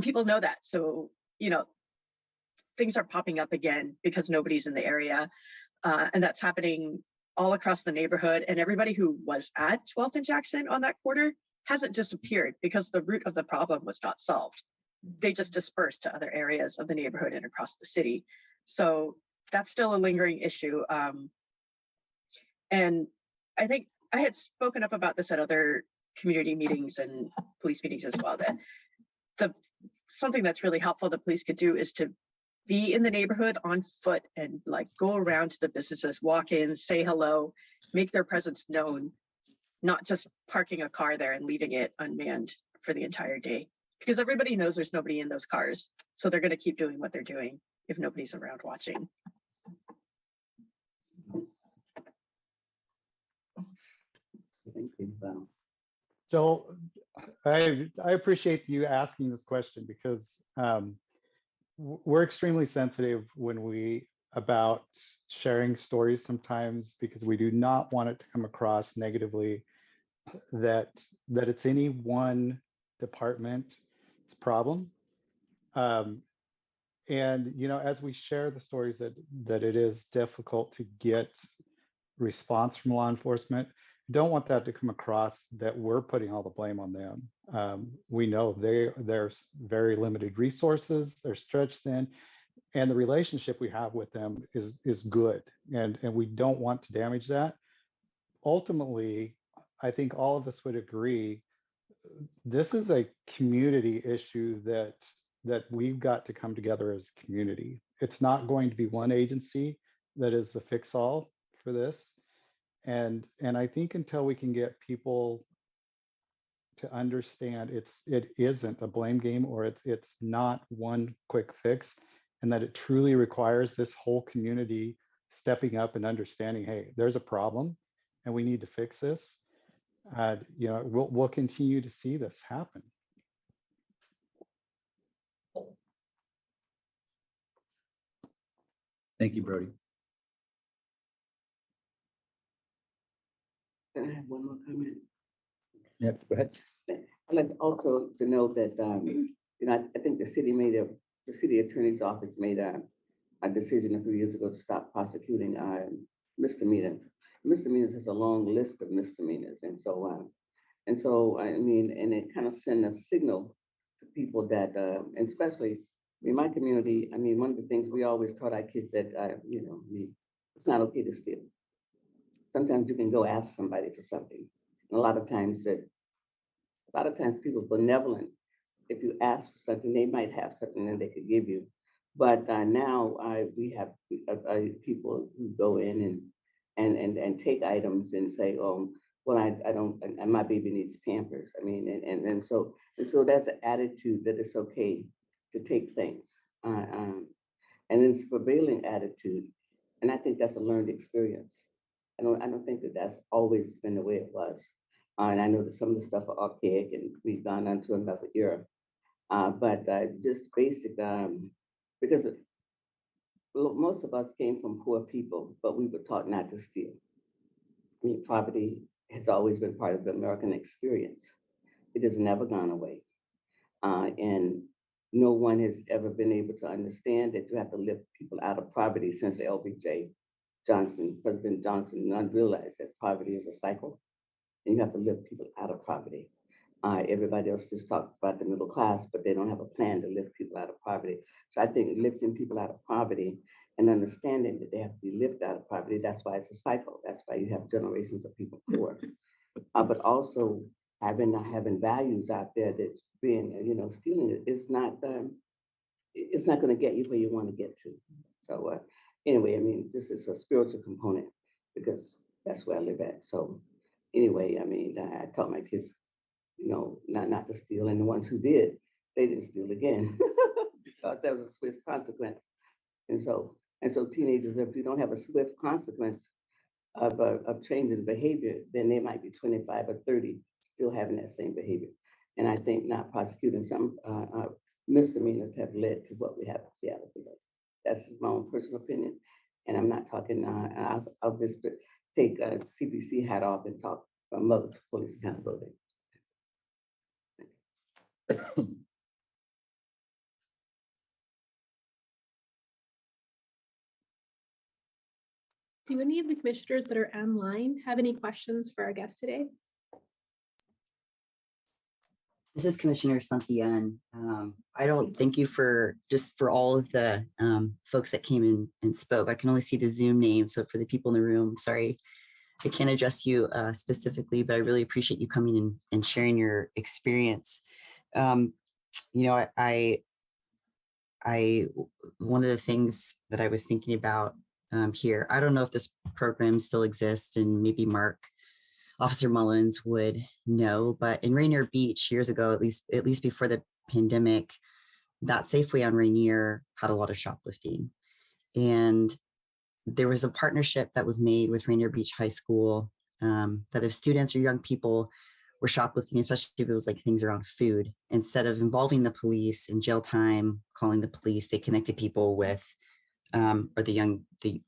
people know that. So, things are popping up again because nobody's in the area. And that's happening all across the neighborhood. And everybody who was at 12th and Jackson on that corner hasn't disappeared because the root of the problem was not solved. They just dispersed to other areas of the neighborhood and across the city. So that's still a lingering issue. And I think I had spoken up about this at other community meetings and police meetings as well, that something that's really helpful the police could do is to be in the neighborhood on foot and go around to the businesses, walk in, say hello, make their presence known, not just parking a car there and leaving it unmanned for the entire day. Because everybody knows there's nobody in those cars. So they're going to keep doing what they're doing if nobody's around watching. Thank you. Joel, I appreciate you asking this question because we're extremely sensitive about sharing stories sometimes, because we do not want it to come across negatively that it's any one department's problem. And as we share the stories that it is difficult to get response from law enforcement, don't want that to come across that we're putting all the blame on them. We know there's very limited resources, they're stretched thin, and the relationship we have with them is good, and we don't want to damage that. Ultimately, I think all of us would agree this is a community issue that we've got to come together as a community. It's not going to be one agency that is the fix-all for this. And I think until we can get people to understand it isn't a blame game, or it's not one quick fix, and that it truly requires this whole community stepping up and understanding, hey, there's a problem and we need to fix this. We'll continue to see this happen. Thank you, Brody. Can I have one more comment? Yeah, go ahead. I'd like also to note that, I think the city attorney's office made a decision a few years ago to stop prosecuting misdemeanors. Misdemeanors has a long list of misdemeanors. And so and it kind of sent a signal to people that, and especially in my community, one of the things we always taught our kids that, it's not okay to steal. Sometimes you can go ask somebody for something. And a lot of times people are benevolent. If you ask for something, they might have something that they could give you. But now we have people who go in and take items and say, oh, well, I don't, and my baby needs Pampers. And so that's an attitude that it's okay to take things. And it's a prevailing attitude. And I think that's a learned experience. I don't think that that's always been the way it was. And I know that some of the stuff are archaic and we've gone on to another era. But just basic, because most of us came from poor people, but we were taught not to steal. Poverty has always been part of the American experience. It has never gone away. And no one has ever been able to understand that you have to lift people out of poverty since LBJ Johnson, President Johnson, realized that poverty is a cycle and you have to lift people out of poverty. Everybody else just talked about the middle class, but they don't have a plan to lift people out of poverty. So I think lifting people out of poverty and understanding that they have to be lifted out of poverty, that's why it's a cycle. That's why you have generations of people poor. But also having values out there that's being, stealing is not, it's not going to get you where you want to get to. So anyway, this is a spiritual component because that's where I live at. So anyway, I taught my kids, not to steal. And the ones who did, they didn't steal again because that was a swift consequence. And so teenagers, if you don't have a swift consequence of changing behavior, then they might be 25 or 30 still having that same behavior. And I think not prosecuting some misdemeanors have led to what we have in Seattle today. That's my own personal opinion. And I'm not talking, I'll just take a CPC hat off and talk from mother to police accountability. Do any of the commissioners that are online have any questions for our guest today? This is Commissioner Cynthia. I don't thank you for all of the folks that came in and spoke. I can only see the Zoom name. So for the people in the room, sorry, I can't address you specifically, but I really appreciate you coming in and sharing your experience. One of the things that I was thinking about here, I don't know if this program still exists, and maybe Officer Mullins would know, but in Rainier Beach years ago, at least before the pandemic, that Safeway on Rainier had a lot of shoplifting. And there was a partnership that was made with Rainier Beach High School that if students or young people were shoplifting, especially if it was like things around food, instead of involving the police in jail time, calling the police, they connected people with, or the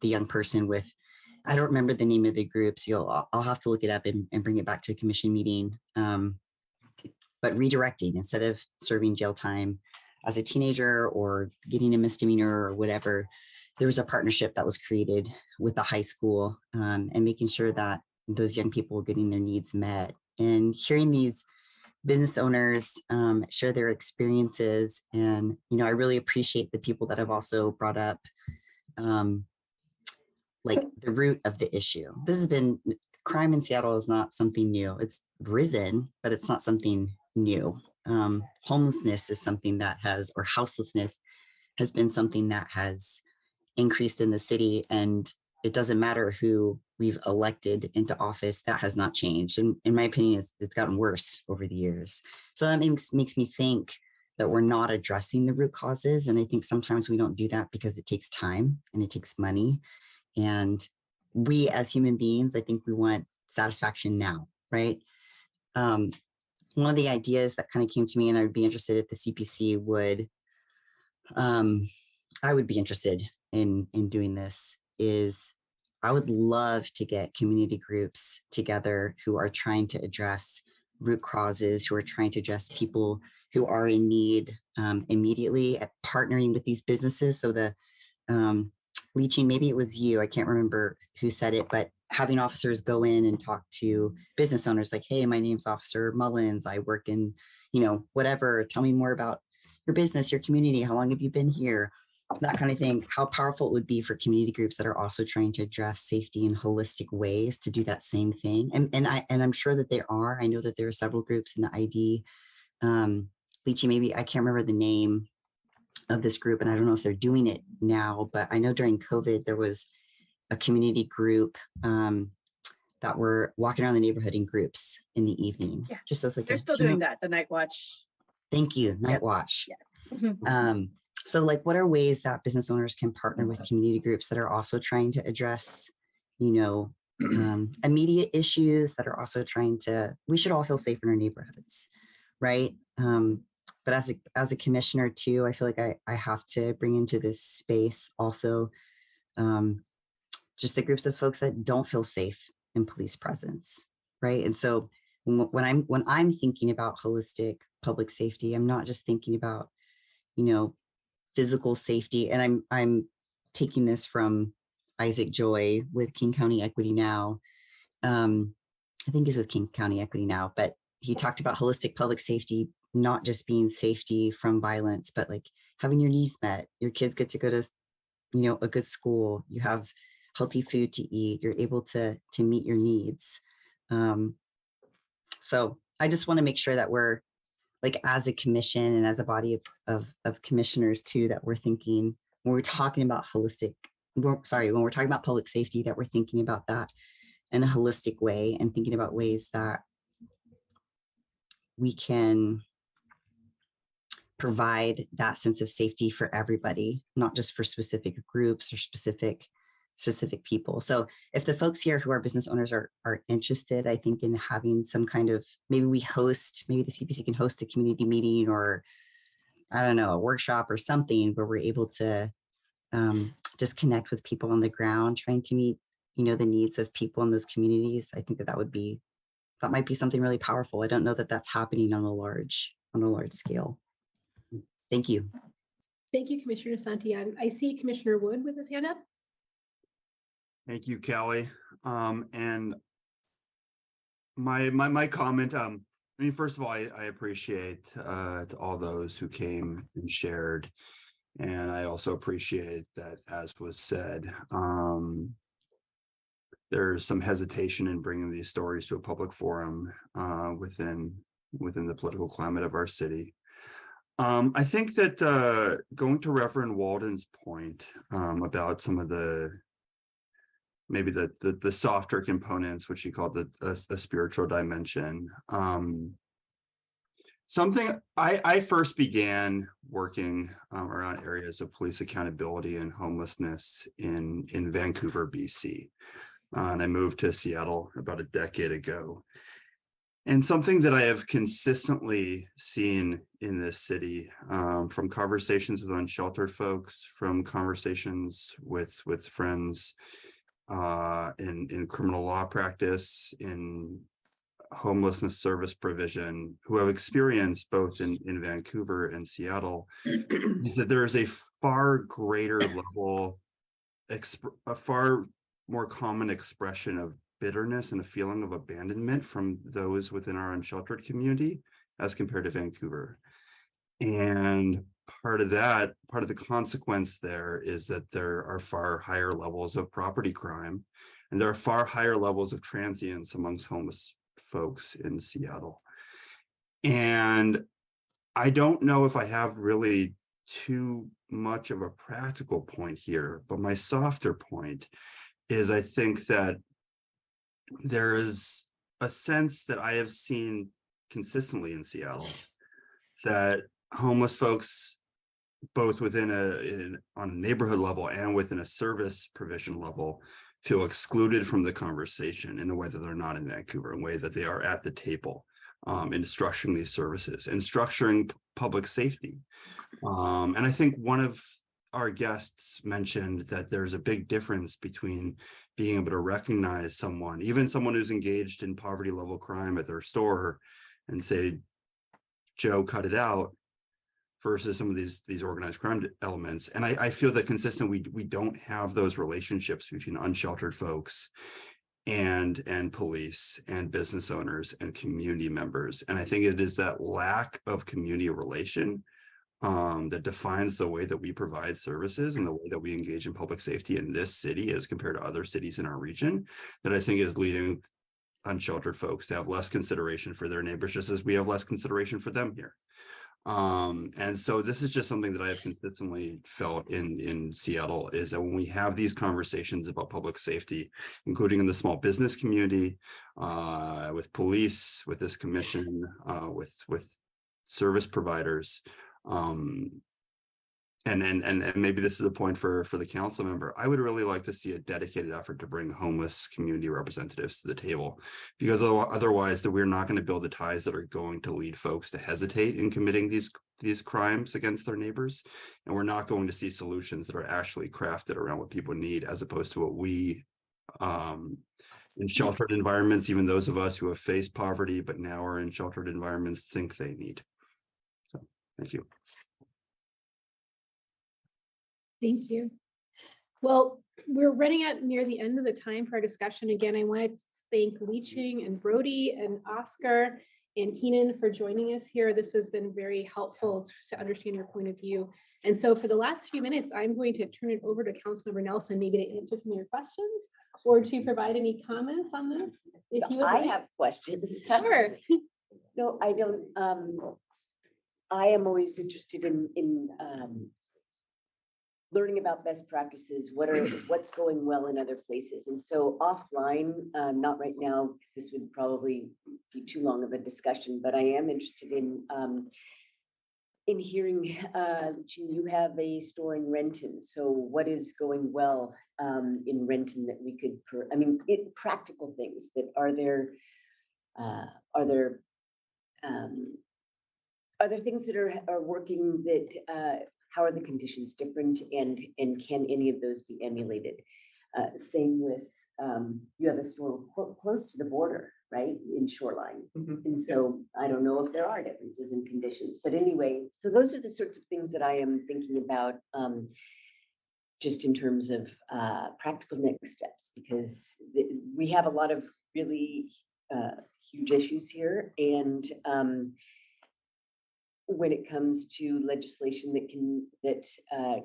young person with I don't remember the name of the group, so I'll have to look it up and bring it back to a commission meeting. But redirecting instead of serving jail time as a teenager or getting a misdemeanor or whatever, there was a partnership that was created with the high school and making sure that those young people were getting their needs met. And hearing these business owners share their experiences, and I really appreciate the people that have also brought up like the root of the issue. This has been, crime in Seattle is not something new. It's risen, but it's not something new. Homelessness is something that has, or houselessness has been something that has increased in the city, and it doesn't matter who we've elected into office, that has not changed. And in my opinion, it's gotten worse over the years. So that makes me think that we're not addressing the root causes. And I think sometimes we don't do that because it takes time and it takes money. And we as human beings, I think we want satisfaction now, right? One of the ideas that kind of came to me, and I would be interested if the CPC would, I would be interested in doing this, is I would love to get community groups together who are trying to address root causes, who are trying to address people who are in need immediately, at partnering with these businesses. So the Leaching, maybe it was you, I can't remember who said it, but having officers go in and talk to business owners like, hey, my name's Officer Mullins. I work in, whatever. Tell me more about your business, your community. How long have you been here? That kind of thing. How powerful it would be for community groups that are also trying to address safety in holistic ways to do that same thing. And I'm sure that there are. I know that there are several groups in the ID. Leaching, maybe I can't remember the name of this group, and I don't know if they're doing it now, but I know during COVID there was a community group that were walking around the neighborhood in groups in the evening. Yeah, just as like they're still doing that, the night watch. Thank you, night watch. Yeah. So like, what are ways that business owners can partner with community groups that are also trying to address, immediate issues, that are also trying to, we should all feel safe in our neighborhoods, right? But as a commissioner too, I feel like I have to bring into this space also just the groups of folks that don't feel safe in police presence, right? And so when I'm thinking about holistic public safety, I'm not just thinking about, physical safety. And I'm taking this from Isaac Joy with King County Equity Now. I think he's with King County Equity Now, but he talked about holistic public safety, not just being safety from violence, but like having your needs met. Your kids get to go to, a good school. You have healthy food to eat. You're able to meet your needs. So I just want to make sure that we're, like, as a commission and as a body of commissioners too, that we're thinking when we're talking about when we're talking about public safety, that we're thinking about that in a holistic way and thinking about ways that we can provide that sense of safety for everybody, not just for specific groups or specific people. So if the folks here who are business owners are interested, I think, in having some kind of, maybe the CPC can host a community meeting, or I don't know, a workshop or something where we're able to just connect with people on the ground, trying to meet, the needs of people in those communities. I think that might be something really powerful. I don't know that that's happening on a large scale. Thank you. Thank you, Commissioner Santillan. I see Commissioner Wood with his hand up. Thank you, Kelly. And my comment, first of all, I appreciate all those who came and shared. And I also appreciate that, as was said, there's some hesitation in bringing these stories to a public forum within the political climate of our city. I think that going to Reverend Walden's point about some of maybe the softer components, which he called a spiritual dimension. Something I first began working around areas of police accountability and homelessness in Vancouver, BC. And I moved to Seattle about a decade ago. And something that I have consistently seen in this city, from conversations with unsheltered folks, from conversations with friends in criminal law practice, in homelessness service provision, who have experienced both in Vancouver and Seattle, is that there is a far greater level, a far more common expression of bitterness and a feeling of abandonment from those within our unsheltered community as compared to Vancouver. And part of the consequence there is that there are far higher levels of property crime, and there are far higher levels of transience amongst homeless folks in Seattle. And I don't know if I have really too much of a practical point here, but my softer point is I think that there is a sense that I have seen consistently in Seattle that homeless folks, both within on a neighborhood level and within a service provision level, feel excluded from the conversation in a way that they're not in Vancouver, in a way that they are at the table in structuring these services and structuring public safety. And I think one of our guests mentioned that there's a big difference between being able to recognize someone, even someone who's engaged in poverty level crime at their store, and say, Joe, cut it out, versus some of these organized crime elements. And I feel that consistent, we don't have those relationships between unsheltered folks and police and business owners and community members. And I think it is that lack of community relation that defines the way that we provide services and the way that we engage in public safety in this city as compared to other cities in our region, that I think is leading unsheltered folks to have less consideration for their neighbors, just as we have less consideration for them here. And so this is just something that I have consistently felt in Seattle, is that when we have these conversations about public safety, including in the small business community, with police, with this commission, with service providers, and maybe this is a point for the council member, I would really like to see a dedicated effort to bring homeless community representatives to the table, because otherwise that we're not going to build the ties that are going to lead folks to hesitate in committing these crimes against their neighbors. And we're not going to see solutions that are actually crafted around what people need, as opposed to what we in sheltered environments, even those of us who have faced poverty but now are in sheltered environments, think they need. So thank you. Thank you. Well, we're running out near the end of the time for our discussion. Again, I want to thank Leaching and Brody and Oscar and Keenan for joining us here. This has been very helpful to understand your point of view. And so for the last few minutes, I'm going to turn it over to Councilmember Nelson, maybe to answer some of your questions or to provide any comments on this, if you would I like. have questions. Sure. No, I don't. I am always interested in learning about best practices, what's going well in other places. And so offline, not right now, because this would probably be too long of a discussion, but I am interested in hearing, you have a store in Renton. So what is going well in Renton that we could, practical things that are there things that are working that, how are the conditions different, and can any of those be emulated? Same with, you have a store close to the border, right, in Shoreline. And so I don't know if there are differences in conditions, but anyway, so those are the sorts of things that I am thinking about, just in terms of practical next steps, because we have a lot of really huge issues here. And when it comes to legislation that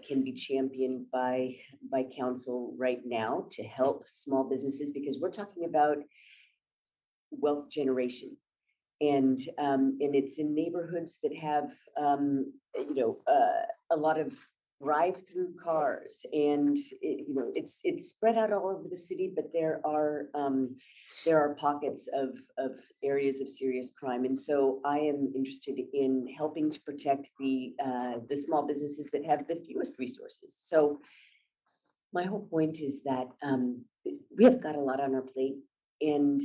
can be championed by council right now to help small businesses, because we're talking about wealth generation, and it's in neighborhoods that have a lot of drive-through cars, and it's spread out all over the city, but there are pockets of areas of serious crime. And so I am interested in helping to protect the small businesses that have the fewest resources. So my whole point is that we have got a lot on our plate, and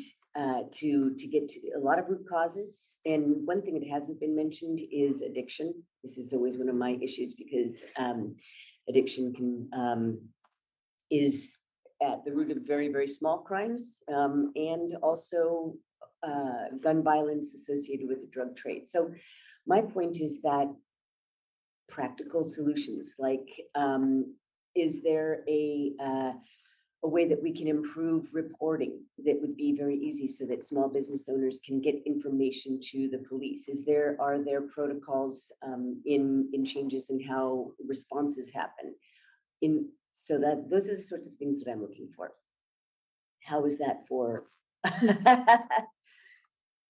to get to a lot of root causes. And one thing that hasn't been mentioned is addiction. This is always one of my issues, because addiction is at the root of very, very small crimes, and also gun violence associated with the drug trade. So my point is that practical solutions, like, is there a way that we can improve reporting that would be very easy so that small business owners can get information to the police? Are there protocols in changes in how responses happen? So that those are the sorts of things that I'm looking for. How is that for?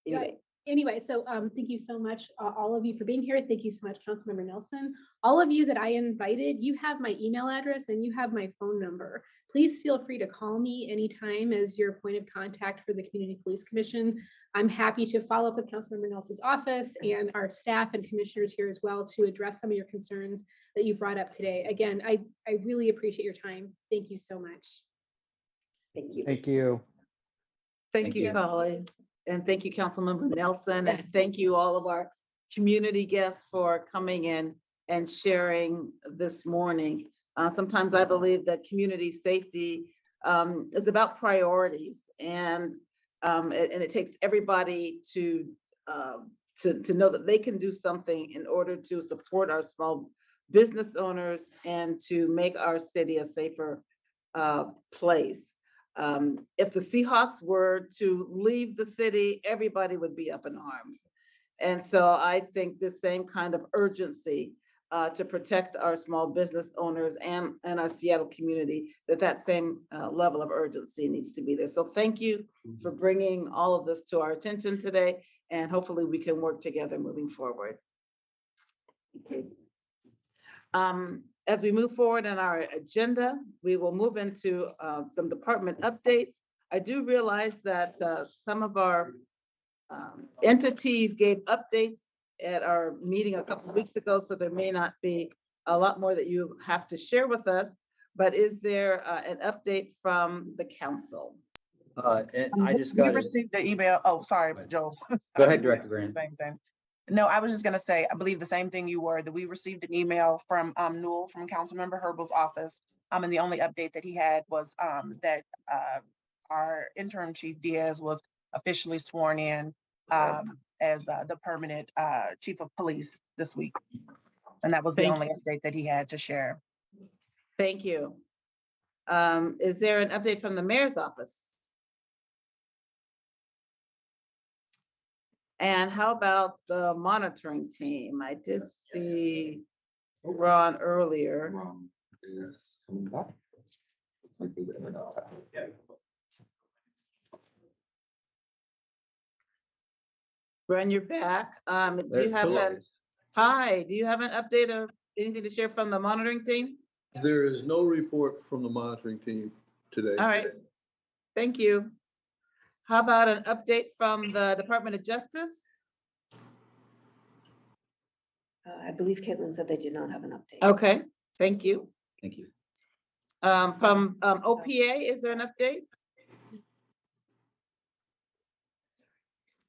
Anyway. Anyway, so thank you so much, all of you, for being here. Thank you so much, Councilmember Nelson. All of you that I invited, you have my email address and you have my phone number. Please feel free to call me anytime as your point of contact for the Community Police Commission. I'm happy to follow up with Councilmember Nelson's office and our staff and commissioners here as well to address some of your concerns that you brought up today. Again, I really appreciate your time. Thank you so much. Thank you. Thank you. Thank you, Colleen. And thank you, Councilmember Nelson, and thank you all of our community guests for coming in and sharing this morning. Sometimes I believe that community safety is about priorities, and it takes everybody to know that they can do something in order to support our small business owners and to make our city a safer place. If the Seahawks were to leave the city, everybody would be up in arms. And so I think the same kind of urgency to protect our small business owners and our Seattle community, that same level of urgency needs to be there. So thank you for bringing all of this to our attention today, and hopefully we can work together moving forward. Okay. As we move forward in our agenda, we will move into some department updates. I do realize that some of our entities gave updates at our meeting a couple of weeks ago, so there may not be a lot more that you have to share with us, but is there an update from the council? And I just We got it. received the email. Oh, sorry, Joe. Go ahead, Director Grant. Same thing. No, I was just gonna say, I believe the same thing you were, that we received an email from Newell, from Councilmember Herbal's office. And the only update that he had was that our interim Chief Diaz was officially sworn in as the permanent Chief of Police this week. And that was the only update that he had to share. Thank you. Is there an update from the mayor's office? And how about the monitoring team? I did see Ron earlier. Ron is coming back. Looks like he's in and out. Yeah. Ron, you're back. Do you have do you have an update or anything to share from the monitoring team? There is no report from the monitoring team today. All right, thank you. How about an update from the Department of Justice? I believe Caitlin said they did not have an update. Okay, thank you. Thank you. From OPA, is there an update?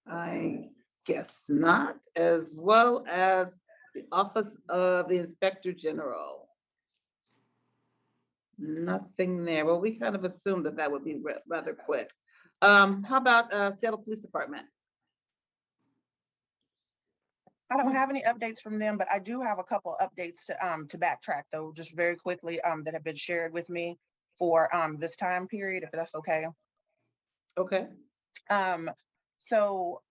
I guess not, as well as the Office of the Inspector General. Nothing there. Well, we kind of assumed that that would be rather quick. How about Seattle Police Department? I don't have any updates from them, but I do have a couple updates to backtrack though, just very quickly, that have been shared with me for this time period, if that's okay. Okay. So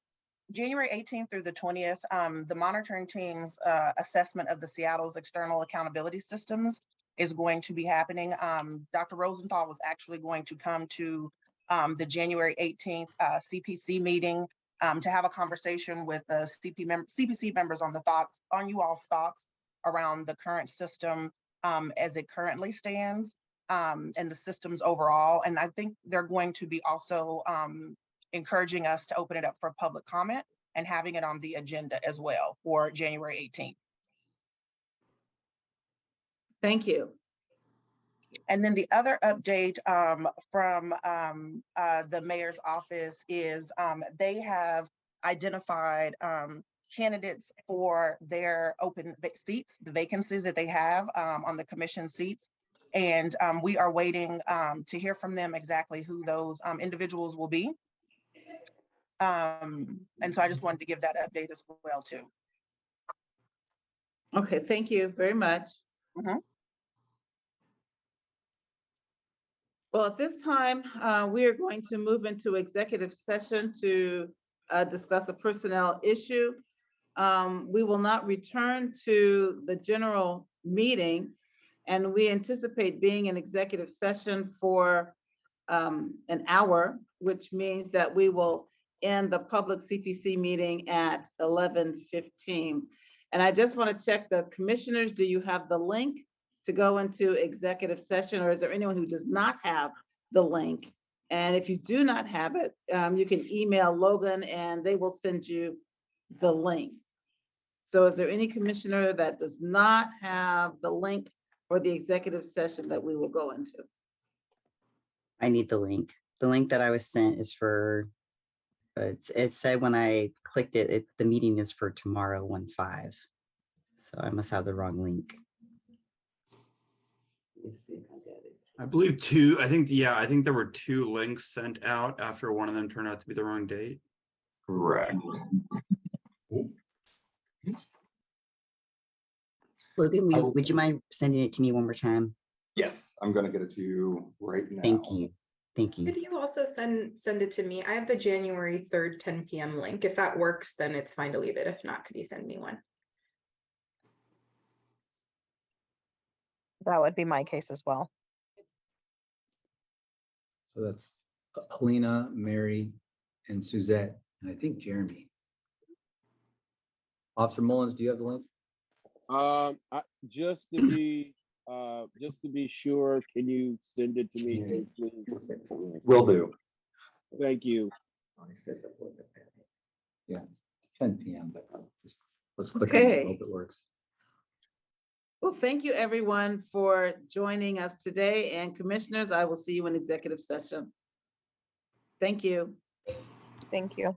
January 18th through the 20th, the monitoring team's assessment of the Seattle's external accountability systems is going to be happening. Dr. Rosenthal was actually going to come to the January 18th CPC meeting to have a conversation with the CPC members on you all's thoughts around the current system as it currently stands and the systems overall. And I think they're going to be also encouraging us to open it up for public comment and having it on the agenda as well for January 18th. Thank you. And then the other update from the mayor's office is they have identified candidates for their open seats, the vacancies that they have on the commission seats. And we are waiting to hear from them exactly who those individuals will be. And so I just wanted to give that update as well too. Okay, thank you very much. Mhm. Well, at this time, we are going to move into executive session to discuss a personnel issue. We will not return to the general meeting, and we anticipate being in executive session for an hour, which means that we will end the public CPC meeting at 11:15. And I just want to check the commissioners, do you have the link to go into executive session, or is there anyone who does not have the link? And if you do not have it, you can email Logan and they will send you the link. So is there any commissioner that does not have the link for the executive session that we will go into? I need the link. The link that I was sent is for, it said when I clicked it, the meeting is for tomorrow, 1/5. So I must have the wrong link. Let's see if I got it. I believe two, I think there were 2 links sent out after one of them turned out to be the wrong date. Correct. Logan, I will- would you mind sending it to me one more time? Yes, I'm gonna get it to you right now. Thank you. Thank Could you. you also send it to me? I have the January 3rd, 10 PM link. If that works, then it's fine to leave it. If not, could you send me one? That would be my case as well. So that's Helena, Mary, and Suzette, and I think Jeremy. Officer Mullins, do you have the link? Just to be sure, can you send it to me, too, please? Will do. Thank you. Yeah, 10 PM, but just let's click on Okay. it, hope it works. Well, thank you, everyone, for joining us today. And commissioners, I will see you in executive session. Thank you. Thank you.